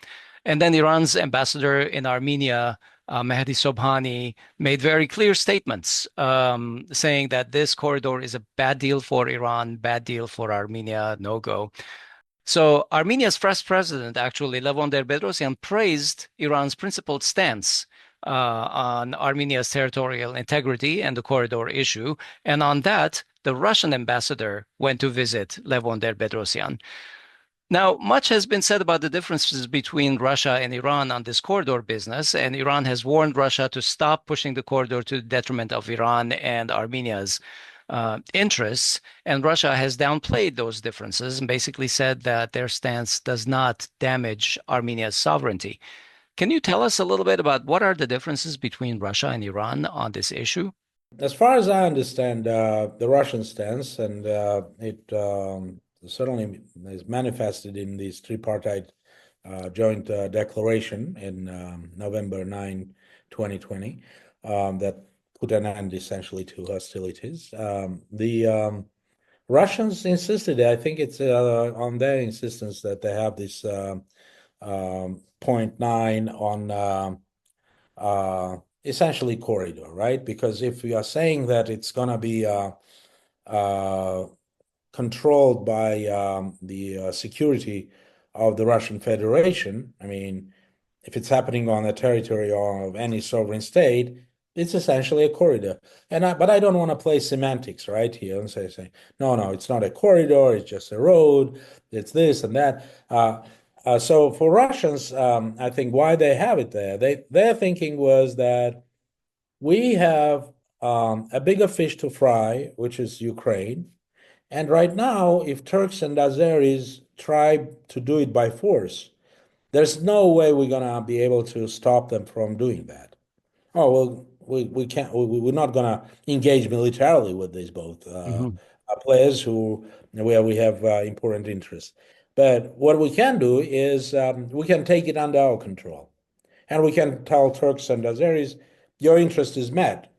And then Iran's ambassador in Armenia, Mehdi Sobhani, made very clear statements saying that this corridor is a bad deal for Iran, bad deal for Armenia, no go. So Armenia's first president, actually, Levon Bedrossian, praised Iran's principled stance on Armenia's territorial integrity and the corridor issue. And on that, the Russian ambassador went to visit Levon Bedrossian. Now, much has been said about the differences between Russia and Iran on this corridor business, and Iran has warned Russia to stop pushing the corridor to the detriment of Iran and Armenia's interests. And Russia has downplayed those differences and basically said that their stance does not damage Armenia's sovereignty. Can you tell us a little bit about what are the differences between Russia and Iran on this issue? As far as I understand, the Russian stance, and it certainly is manifested in this tripartite joint declaration in November 9, 2020, that put an end essentially to hostilities. The Russians insisted, I think it's on their insistence, that they have this point 9 on essentially corridor, right? Because if we are saying that it's going to be controlled by the security of the Russian Federation, I mean, if it's happening on the territory of any sovereign state, it's essentially a corridor. But I don't want to play semantics right here and say no, it's not a corridor, it's just a road, it's this and that. So for Russians, I think why they have it there, their thinking was that we have a bigger fish to fry, which is Ukraine. And right now, if Turks and Azeris try to do it by force, there's no way we're gonna be able to stop them from doing that. Oh, well, we can't, we're not gonna engage militarily with these both Mhm. players where we have important interests. But what we can do is we can take it under our control. And we can tell Turks and Azeris, your interest is met.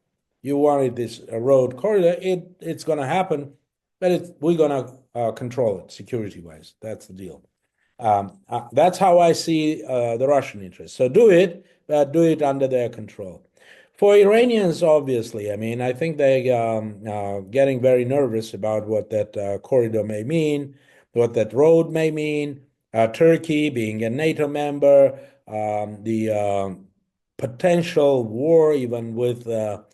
You wanted this road corridor, it's going to happen, but we're going to control it security-wise. That's the deal. That's how I see the Russian interest. So do it, but do it under their control. For Iranians, obviously, I mean, I think they're getting very nervous about what that corridor may mean, what that road may mean. Turkey being a NATO member, the potential war even with the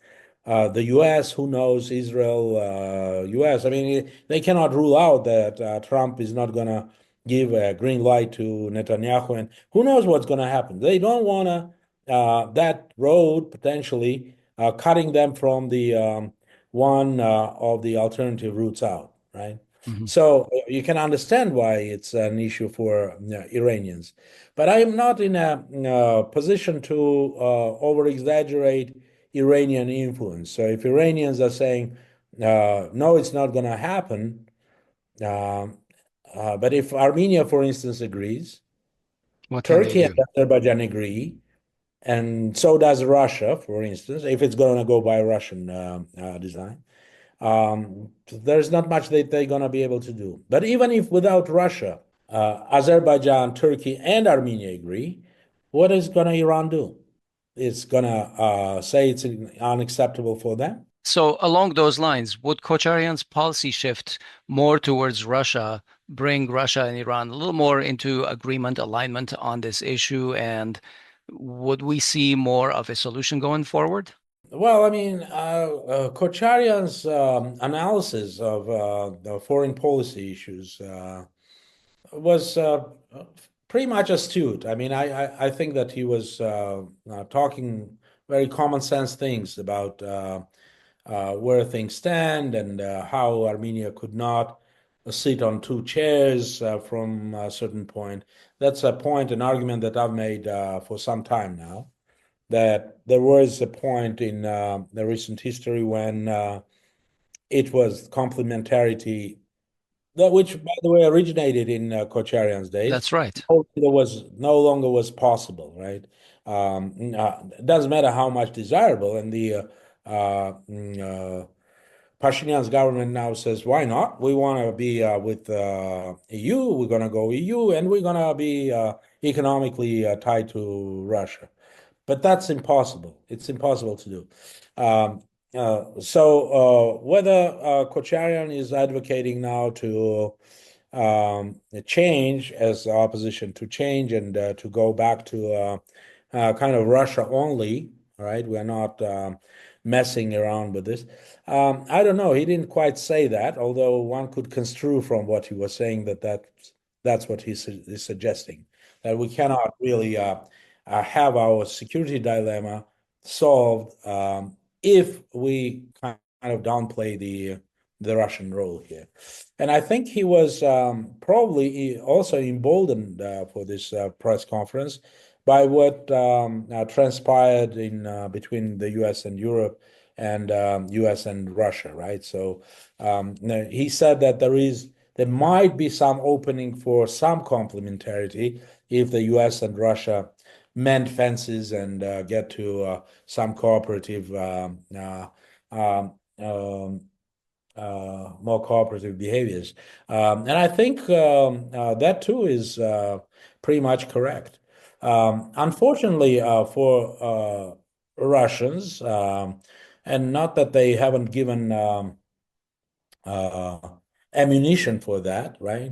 U.S., who knows, Israel, U.S. I mean, they cannot rule out that Trump is not going to give a green light to Netanyahu, and who knows what's going to happen. They don't want to that road potentially cutting them from the one of the alternative routes out, right? Mhm. So you can understand why it's an issue for Iranians. But I am not in a position to over exaggerate Iranian influence. So if Iranians are saying, no, it's not going to happen, uh, but if Armenia, for instance, agrees, What can they Turkey and do? Azerbaijan agree, and so does Russia, for instance, if it's going to go by Russian design, there's not much that they're going to be able to do. But even if without Russia, Azerbaijan, Turkey, and Armenia agree, what is going to Iran do? It's going to say it's unacceptable for them. So along those lines, would Kocharyan's policy shift more towards Russia bring Russia and Iran a little more into agreement, alignment on this issue? And would we see more of a solution going forward? Well, I mean, Kocharyan's analysis of the foreign policy issues was pretty much astute. I mean, I think that he was talking very common sense things about where things stand and how Armenia could not sit on two chairs from a certain point. That's a point, an argument that I've made for some time now. That there was a point in the recent history when it was complementarity, which, by the way, originated in Kocharyan's days. That's right. No longer was possible, right? It doesn't matter how much desirable, and the Pashinyan's government now says, why not? We want to be with EU. We're going to go EU, and we're going to be economically tied to Russia. But that's impossible. It's impossible to do. So whether Kocharyan is advocating now to change as opposition to change and to go back to kind of Russia only, right? We're not messing around with this. I don't know. He didn't quite say that, although one could construe from what he was saying that's what he's suggesting, that we cannot really have our security dilemma solved if we kind of downplay the Russian role here. And I think he was probably also emboldened for this press conference by what transpired in between the U.S. and Europe and U.S. and Russia, right? So he said that there might be some opening for some complementarity if the U.S. and Russia mend fences and get to some cooperative, more cooperative behaviors. And I think that too is pretty much correct. Unfortunately, for Russians, and not that they haven't given uh, ammunition for that, right?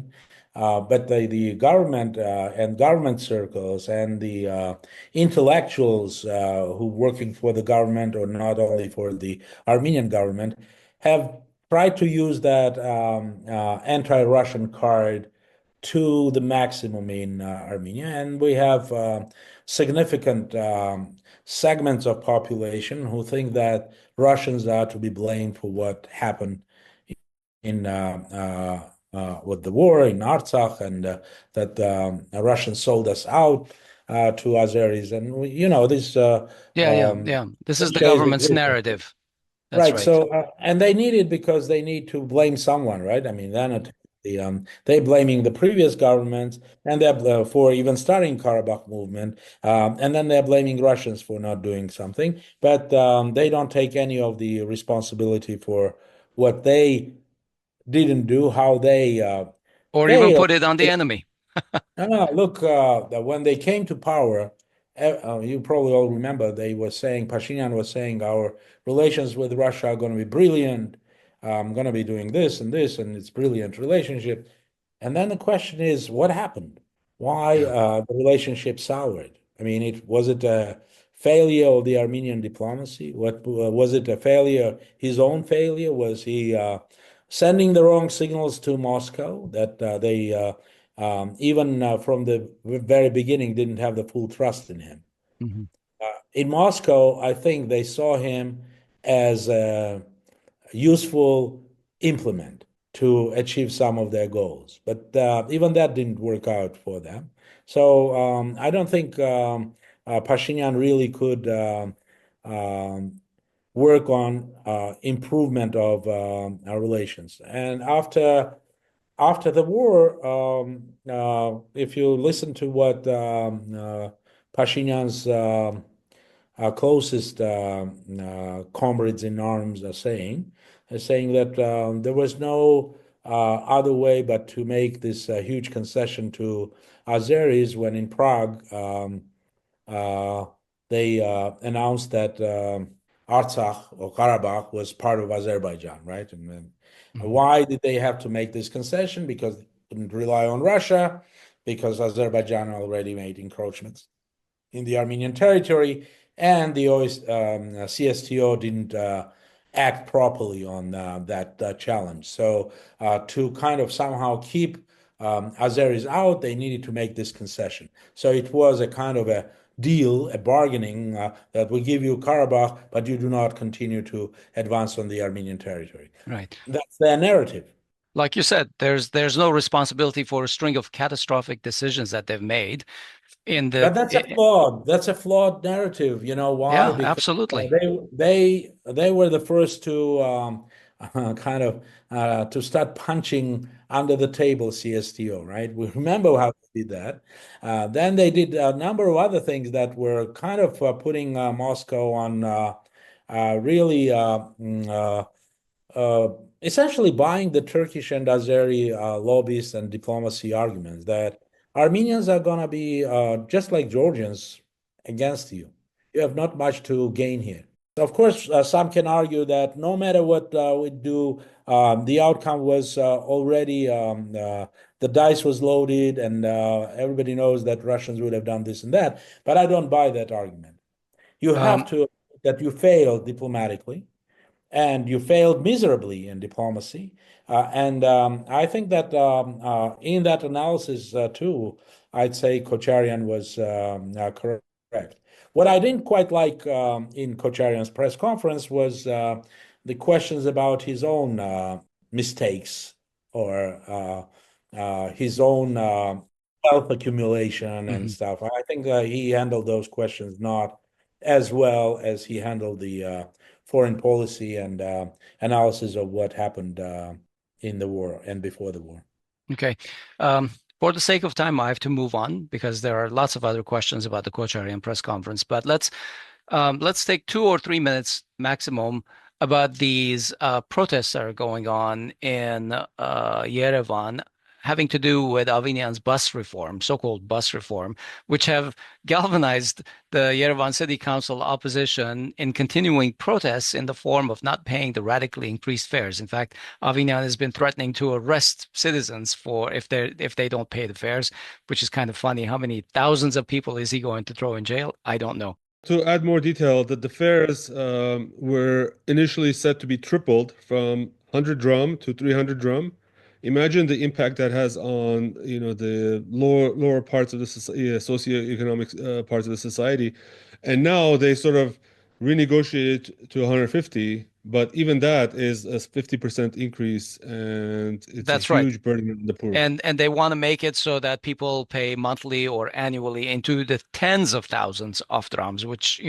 But the government and government circles and the intellectuals who working for the government or not only for the Armenian government have tried to use that anti-Russian card to the maximum in Armenia, and we have significant segments of population who think that Russians are to be blamed for what happened in with the war in Artsakh, and that Russians sold us out to Azeris, and this This is the cliché is government's existing. narrative. That's Right. right. So, and they need it because they need to blame someone, right? I mean, they're not they blaming the previous government, and they're for even starting Karabakh movement, and then they're blaming Russians for not doing something, but they don't take any of the responsibility for what they didn't do, how they Or even failed. put it on the enemy. No, look, when they came to power, you probably all remember they were saying, Pashinyan was saying, our relations with Russia are going to be brilliant. I'm going to be doing this and this, and it's brilliant relationship. And then the question is, what happened? Why Yeah. the relationship soured? I mean, was it a failure of the Armenian diplomacy? What was it a failure? His own failure? Was he sending the wrong signals to Moscow that they even from the very beginning didn't have the full trust in him? Mhm. In Moscow, I think they saw him as a useful implement to achieve some of their goals. But even that didn't work out for them. So I don't think Pashinyan really could work on improvement of our relations. And after the war, if you listen to what Pashinyan's closest comrades in arms are saying, that there was no other way but to make this huge concession to Azeris when in Prague uh, they announced that Artsakh or Karabakh was part of Azerbaijan, right? And then Mhm. why did they have to make this concession? Because they couldn't rely on Russia, because Azerbaijan already made encroachments in the Armenian territory, and the CSTO didn't act properly on that challenge. So to kind of somehow keep Azeris out, they needed to make this concession. So it was a kind of a deal, a bargaining that we give you Karabakh, but you do not continue to advance on the Armenian territory. Right. That's their narrative. Like you said, there's no responsibility for a string of catastrophic decisions that they've made in But the that's a flawed. That's a flawed narrative. You know why? yeah, Because absolutely. they were the first to kind of to start punching under the table CSTO, right? We remember how they did that. Then they did a number of other things that were kind of putting Moscow on really uh, essentially buying the Turkish and Azeri lobbyists and diplomacy arguments that Armenians are going to be just like Georgians against you. You have not much to gain here. Of course, some can argue that no matter what we do, the outcome was already the dice was loaded, and everybody knows that Russians would have done this and that. But I don't buy that argument. You have Um, to that you failed diplomatically and you failed miserably in diplomacy. And I think that in that analysis too, I'd say Kocharyan was correct. What I didn't quite like in Kocharyan's press conference was the questions about his own mistakes or his own wealth accumulation and mhm. stuff. I think he handled those questions not as well as he handled the foreign policy and analysis of what happened in the war and before the war. Okay. For the sake of time, I have to move on because there are lots of other questions about the Kocharyan press conference. But let's take 2 or 3 minutes maximum about these protests that are going on in Yerevan, having to do with Avinian's bus reform, so-called bus reform, which have galvanized the Yerevan City Council opposition in continuing protests in the form of not paying the radically increased fares. In fact, Avinian has been threatening to arrest citizens for if they don't pay the fares, which is kind of funny. How many thousands of people is he going to throw in jail? I don't know. To add more detail, that the fares were initially set to be tripled from 100 drum to 300 drum imagine the impact that has on, the lower parts of the socioeconomic parts of the society. And now they sort of renegotiate to 150, but even that is a 50% increase, and it's a That's right. huge burden on the poor. And they want to make it so that people pay monthly or annually into the tens of thousands of dirhams, which,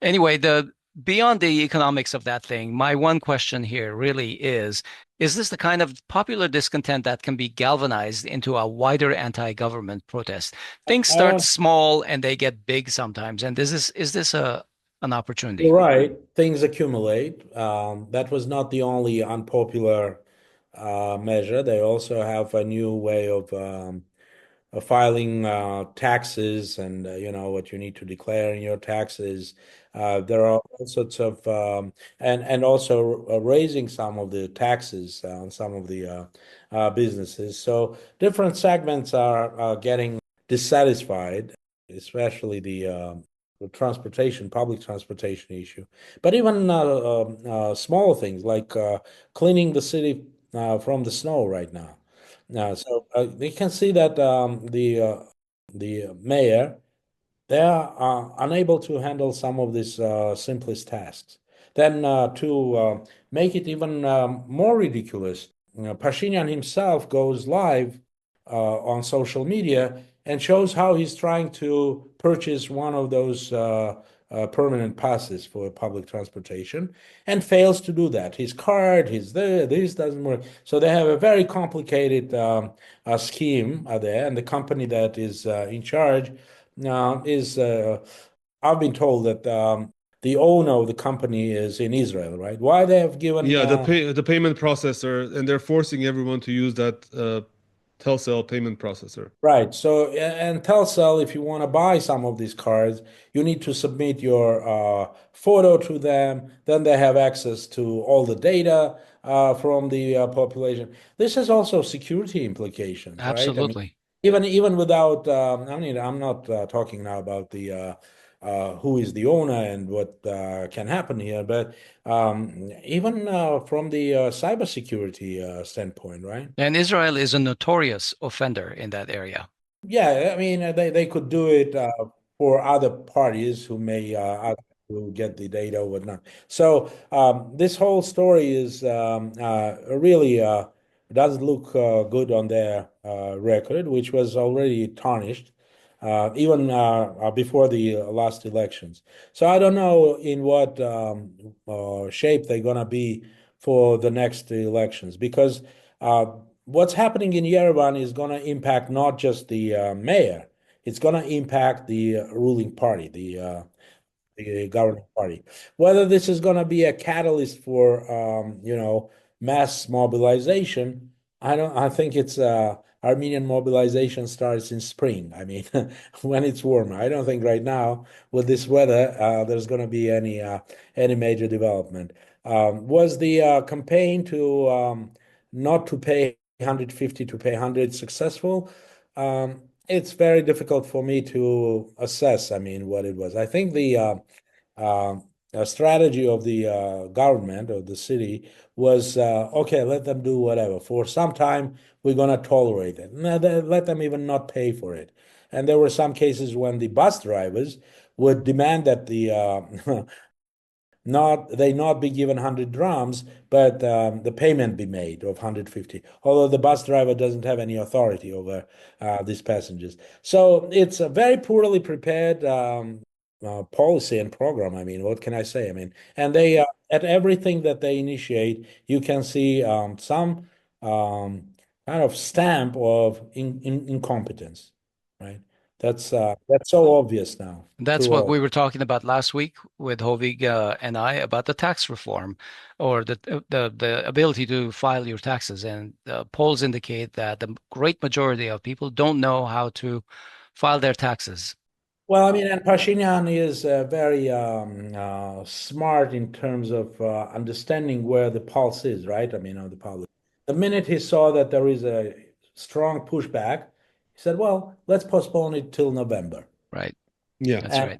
anyway, the beyond the economics of that thing, my one question here really is this the kind of popular discontent that can be galvanized into a wider anti-government protest? Things I start don't. small and they get big sometimes. And is this an opportunity? You're right. Things accumulate. That was not the only unpopular measure. They also have a new way of filing taxes and what you need to declare in your taxes. There are all sorts of and also raising some of the taxes on some of the businesses. So different segments are getting dissatisfied, especially the transportation, public transportation issue. But even small things like cleaning the city from the snow right now. So we can see that the mayor, they are unable to handle some of these simplest tasks. Then to make it even more ridiculous, Pashinyan himself goes live on social media and shows how he's trying to purchase one of those permanent passes for public transportation and fails to do that. His card, this doesn't work. So they have a very complicated scheme there, and the company that is in charge is I've been told that the owner of the company is in Israel, right? Why they have given Yeah, the payment processor, and they're forcing everyone to use that Telcel payment processor. right. So and Telcel, if you want to buy some of these cards, you need to submit your photo to them. Then they have access to all the data from the population. This has also security implications, right? I mean, Absolutely. even without, I mean, I'm not talking now about the who is the owner and what can happen here, but even from the cybersecurity standpoint, right? And Israel is a notorious offender in that area. Yeah, I mean, they could do it for other parties who may ask to get the data or whatnot. So this whole story is really doesn't look good on their record, which was already tarnished even before the last elections. So I don't know in what shape they're gonna be for the next elections because. What's happening in Yerevan is going to impact not just the mayor, it's going to impact the ruling party, the governing party. Whether this is going to be a catalyst for, mass mobilization, I don't. I think it's Armenian mobilization starts in spring. I mean, when it's warmer. I don't think right now with this weather there's going to be any major development. Was the campaign to not to pay 150 to pay 100 successful? It's very difficult for me to assess. I mean, what it was. I think the uh, strategy of the government of the city was okay, let them do whatever. For some time, we're going to tolerate it. No, let them even not pay for it. And there were some cases when the bus drivers would demand that the not be given 100 drams, but the payment be made of 150. Although the bus driver doesn't have any authority over these passengers, so it's a very poorly prepared policy and program. I mean, what can I say? I mean, and they at everything that they initiate, you can see some kind of stamp of incompetence, right? That's so obvious now That's to what all. we were talking about last week with Hovik and I about the tax reform or the ability to file your taxes. And polls indicate that the great majority of people don't know how to file their taxes. Well, I mean, and Pashinyan is very smart in terms of understanding where the pulse is, right? I mean, of the public. The minute he saw that there is a strong pushback, he said, well, let's postpone it till November. Right. Yeah. That's And right.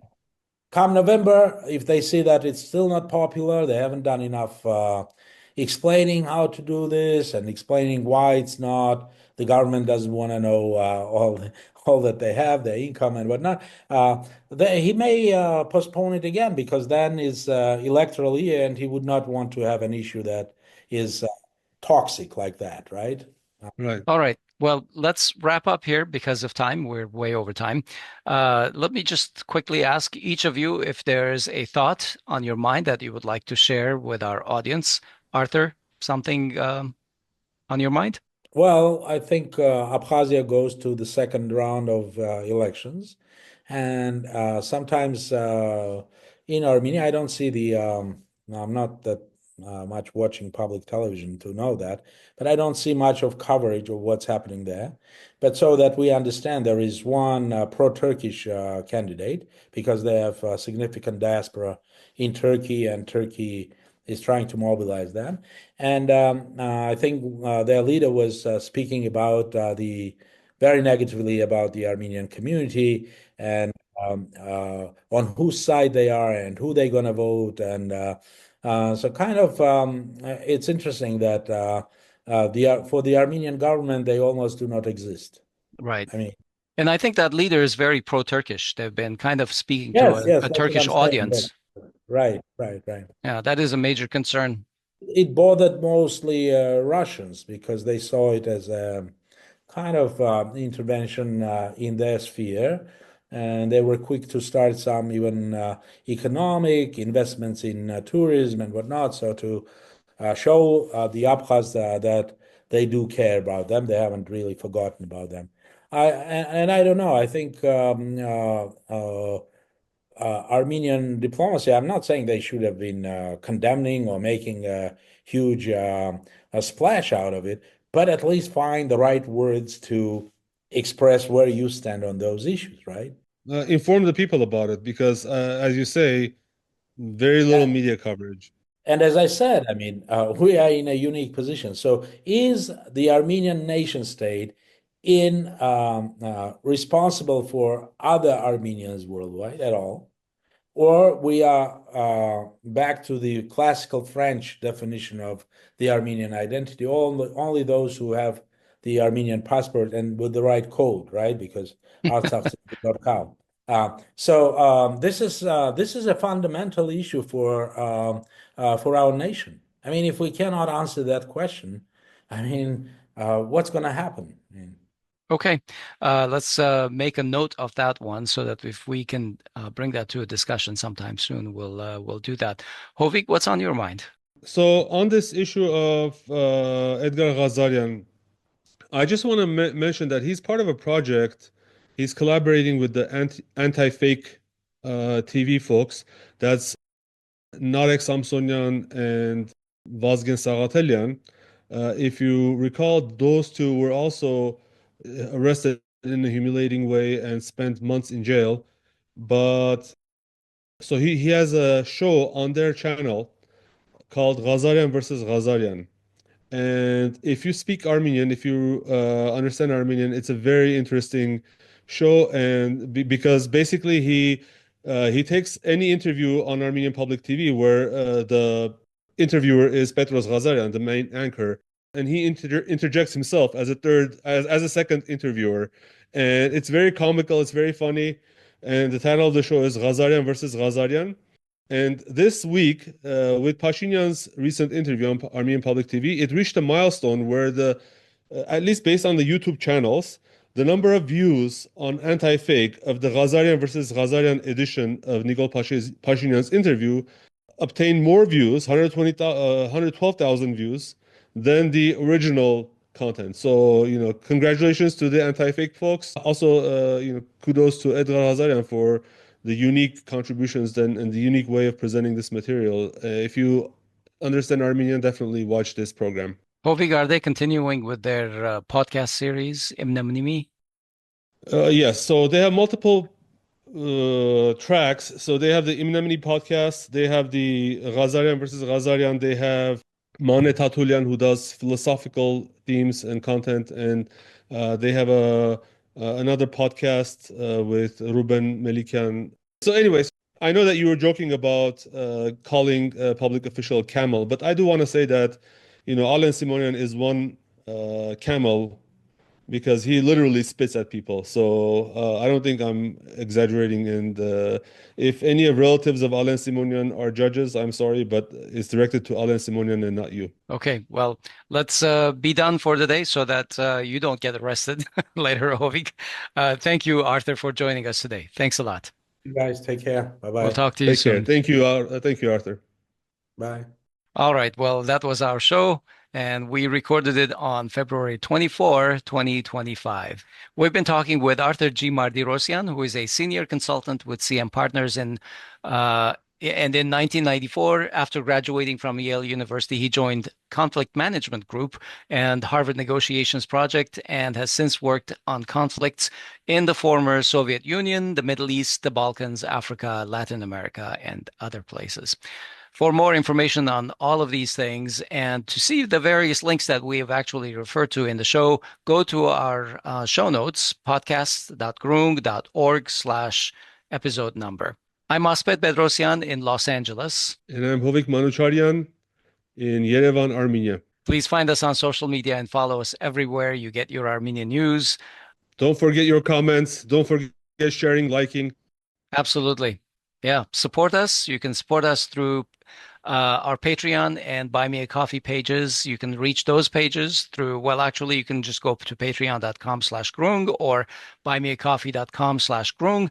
come November, if they see that it's still not popular, they haven't done enough explaining how to do this and explaining why it's not. The government doesn't want to know all that they have, their income and whatnot. He may postpone it again because then is electoral year, and he would not want to have an issue that is toxic like that, right? Right. All right. Well, let's wrap up here because of time. We're way over time. Let me just quickly ask each of you if there's a thought on your mind that you would like to share with our audience. Arthur, something on your mind? Well, I think Abkhazia goes to the second round of elections, and sometimes in Armenia, I don't see the. I'm not that much watching public television to know that, but I don't see much of coverage of what's happening there. But so that we understand, there is one pro-Turkish candidate because they have a significant diaspora in Turkey, and Turkey is trying to mobilize them. And I think their leader was speaking about the very negatively about the Armenian community and on whose side they are and who they're going to vote. And so kind of it's interesting that for the Armenian government, they almost do not exist. Right. I mean, And I think that leader is very pro-Turkish. They've been kind of speaking to yes, yes, a that's what Turkish I'm saying. Yeah. audience. Right, right, right. Yeah, that is a major concern. It bothered mostly Russians because they saw it as a kind of intervention in their sphere, and they were quick to start some even economic investments in tourism and whatnot. So to show the Abkhaz that they do care about them, they haven't really forgotten about them. And I don't know. I think Armenian diplomacy, I'm not saying they should have been condemning or making a huge a splash out of it, but at least find the right words to express where you stand on those issues, right? Inform the people about it because, as you say, very little media coverage. And as I said, I mean, we are in a unique position. So, is the Armenian nation state in responsible for other Armenians worldwide at all? Or we are back to the classical French definition of the Armenian identity, only those who have the Armenian passport and with the right code, right? Because Artsakh does not count. This is a fundamental issue for our nation. I mean, if we cannot answer that question, I mean, what's going to happen? I mean, Okay, let's make a note of that one so that if we can bring that to a discussion sometime soon, we'll do that. Hovik, what's on your mind? So on this issue of Edgar Ghazaryan, I just want to mention that he's part of a project. He's collaborating with the anti-fake TV folks. That's Narek Samsonyan and Vazgen Sagatelian. If you recall, those two were also arrested in a humiliating way and spent months in jail. But so he has a show on their channel called Ghazaryan versus Ghazaryan. And if you speak Armenian, if you understand Armenian, it's a very interesting show. And because basically he takes any interview on Armenian public TV where the interviewer is Petros Ghazaryan, the main anchor, and he interjects himself as as a second interviewer, and it's very comical. It's very funny, and the title of the show is Ghazaryan versus Ghazaryan. And this week, with Pashinyan's recent interview on Armenian Public TV, it reached a milestone where at least based on the YouTube channels, the number of views on anti-fake of the Ghazaryan versus Ghazaryan edition of Nikol Pashinyan's interview obtained more views, 112,000 views, than the original content. So, congratulations to the anti-fake folks. Also, kudos to Edgar Ghazaryan for the unique contributions and the unique way of presenting this material. If you understand Armenian, definitely watch this program. Hovik, are they continuing with their podcast series, Imnamnimi? Yes, so they have multiple tracks. So they have the Imnamni podcast, they have the Ghazaryan versus Ghazaryan, they have Mane Tatulian who does philosophical themes and content, and they have another podcast with Ruben Melikian. So, anyways, I know that you were joking about calling a public official a camel, but I do want to say that, Alen Simonian is one camel because he literally spits at people. So I don't think I'm exaggerating. And if any of relatives of Alen Simonian are judges, I'm sorry, but it's directed to Alen Simonian and not you. Okay, well, let's be done for the day so that you don't get arrested later, Hovik. Thank you, Arthur, for joining us today. Thanks a lot. You guys take care. We'll Bye-bye. talk to you Take care. soon. Thank you. Thank you, Arthur. Bye. All right, well, that was our show, and we recorded it on February 24, 2025. We've been talking with Arthur G. Martirosyan, who is a senior consultant with CM Partners and in 1994, after graduating from Yale University, he joined Conflict Management Group and Harvard Negotiations Project and has since worked on conflicts in the former Soviet Union, the Middle East, the Balkans, Africa, Latin America, and other places. For more information on all of these things and to see the various links that we have actually referred to in the show, go to our show notes, podcast.groong.org/episode number. I'm Asbed Bedrossian in Los Angeles. And I'm Hovik Manucharyan in Yerevan, Armenia. Please find us on social media and follow us everywhere you get your Armenian news. Don't forget your comments. Don't forget sharing, liking. Absolutely. Yeah. Support us. You can support us through our Patreon and Buy Me a Coffee pages. You can reach those pages through, well, actually, you can just go to patreon.com/Groong or buymeacoffee.com/Groong.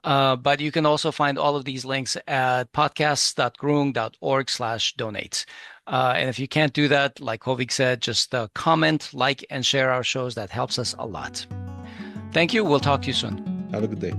But you can also find all of these links at podcasts.groong.org/donate. And if you can't do that, like Hovik said, just comment, like, and share our shows. That helps us a lot. Thank you. We'll talk to you soon. Have a good day.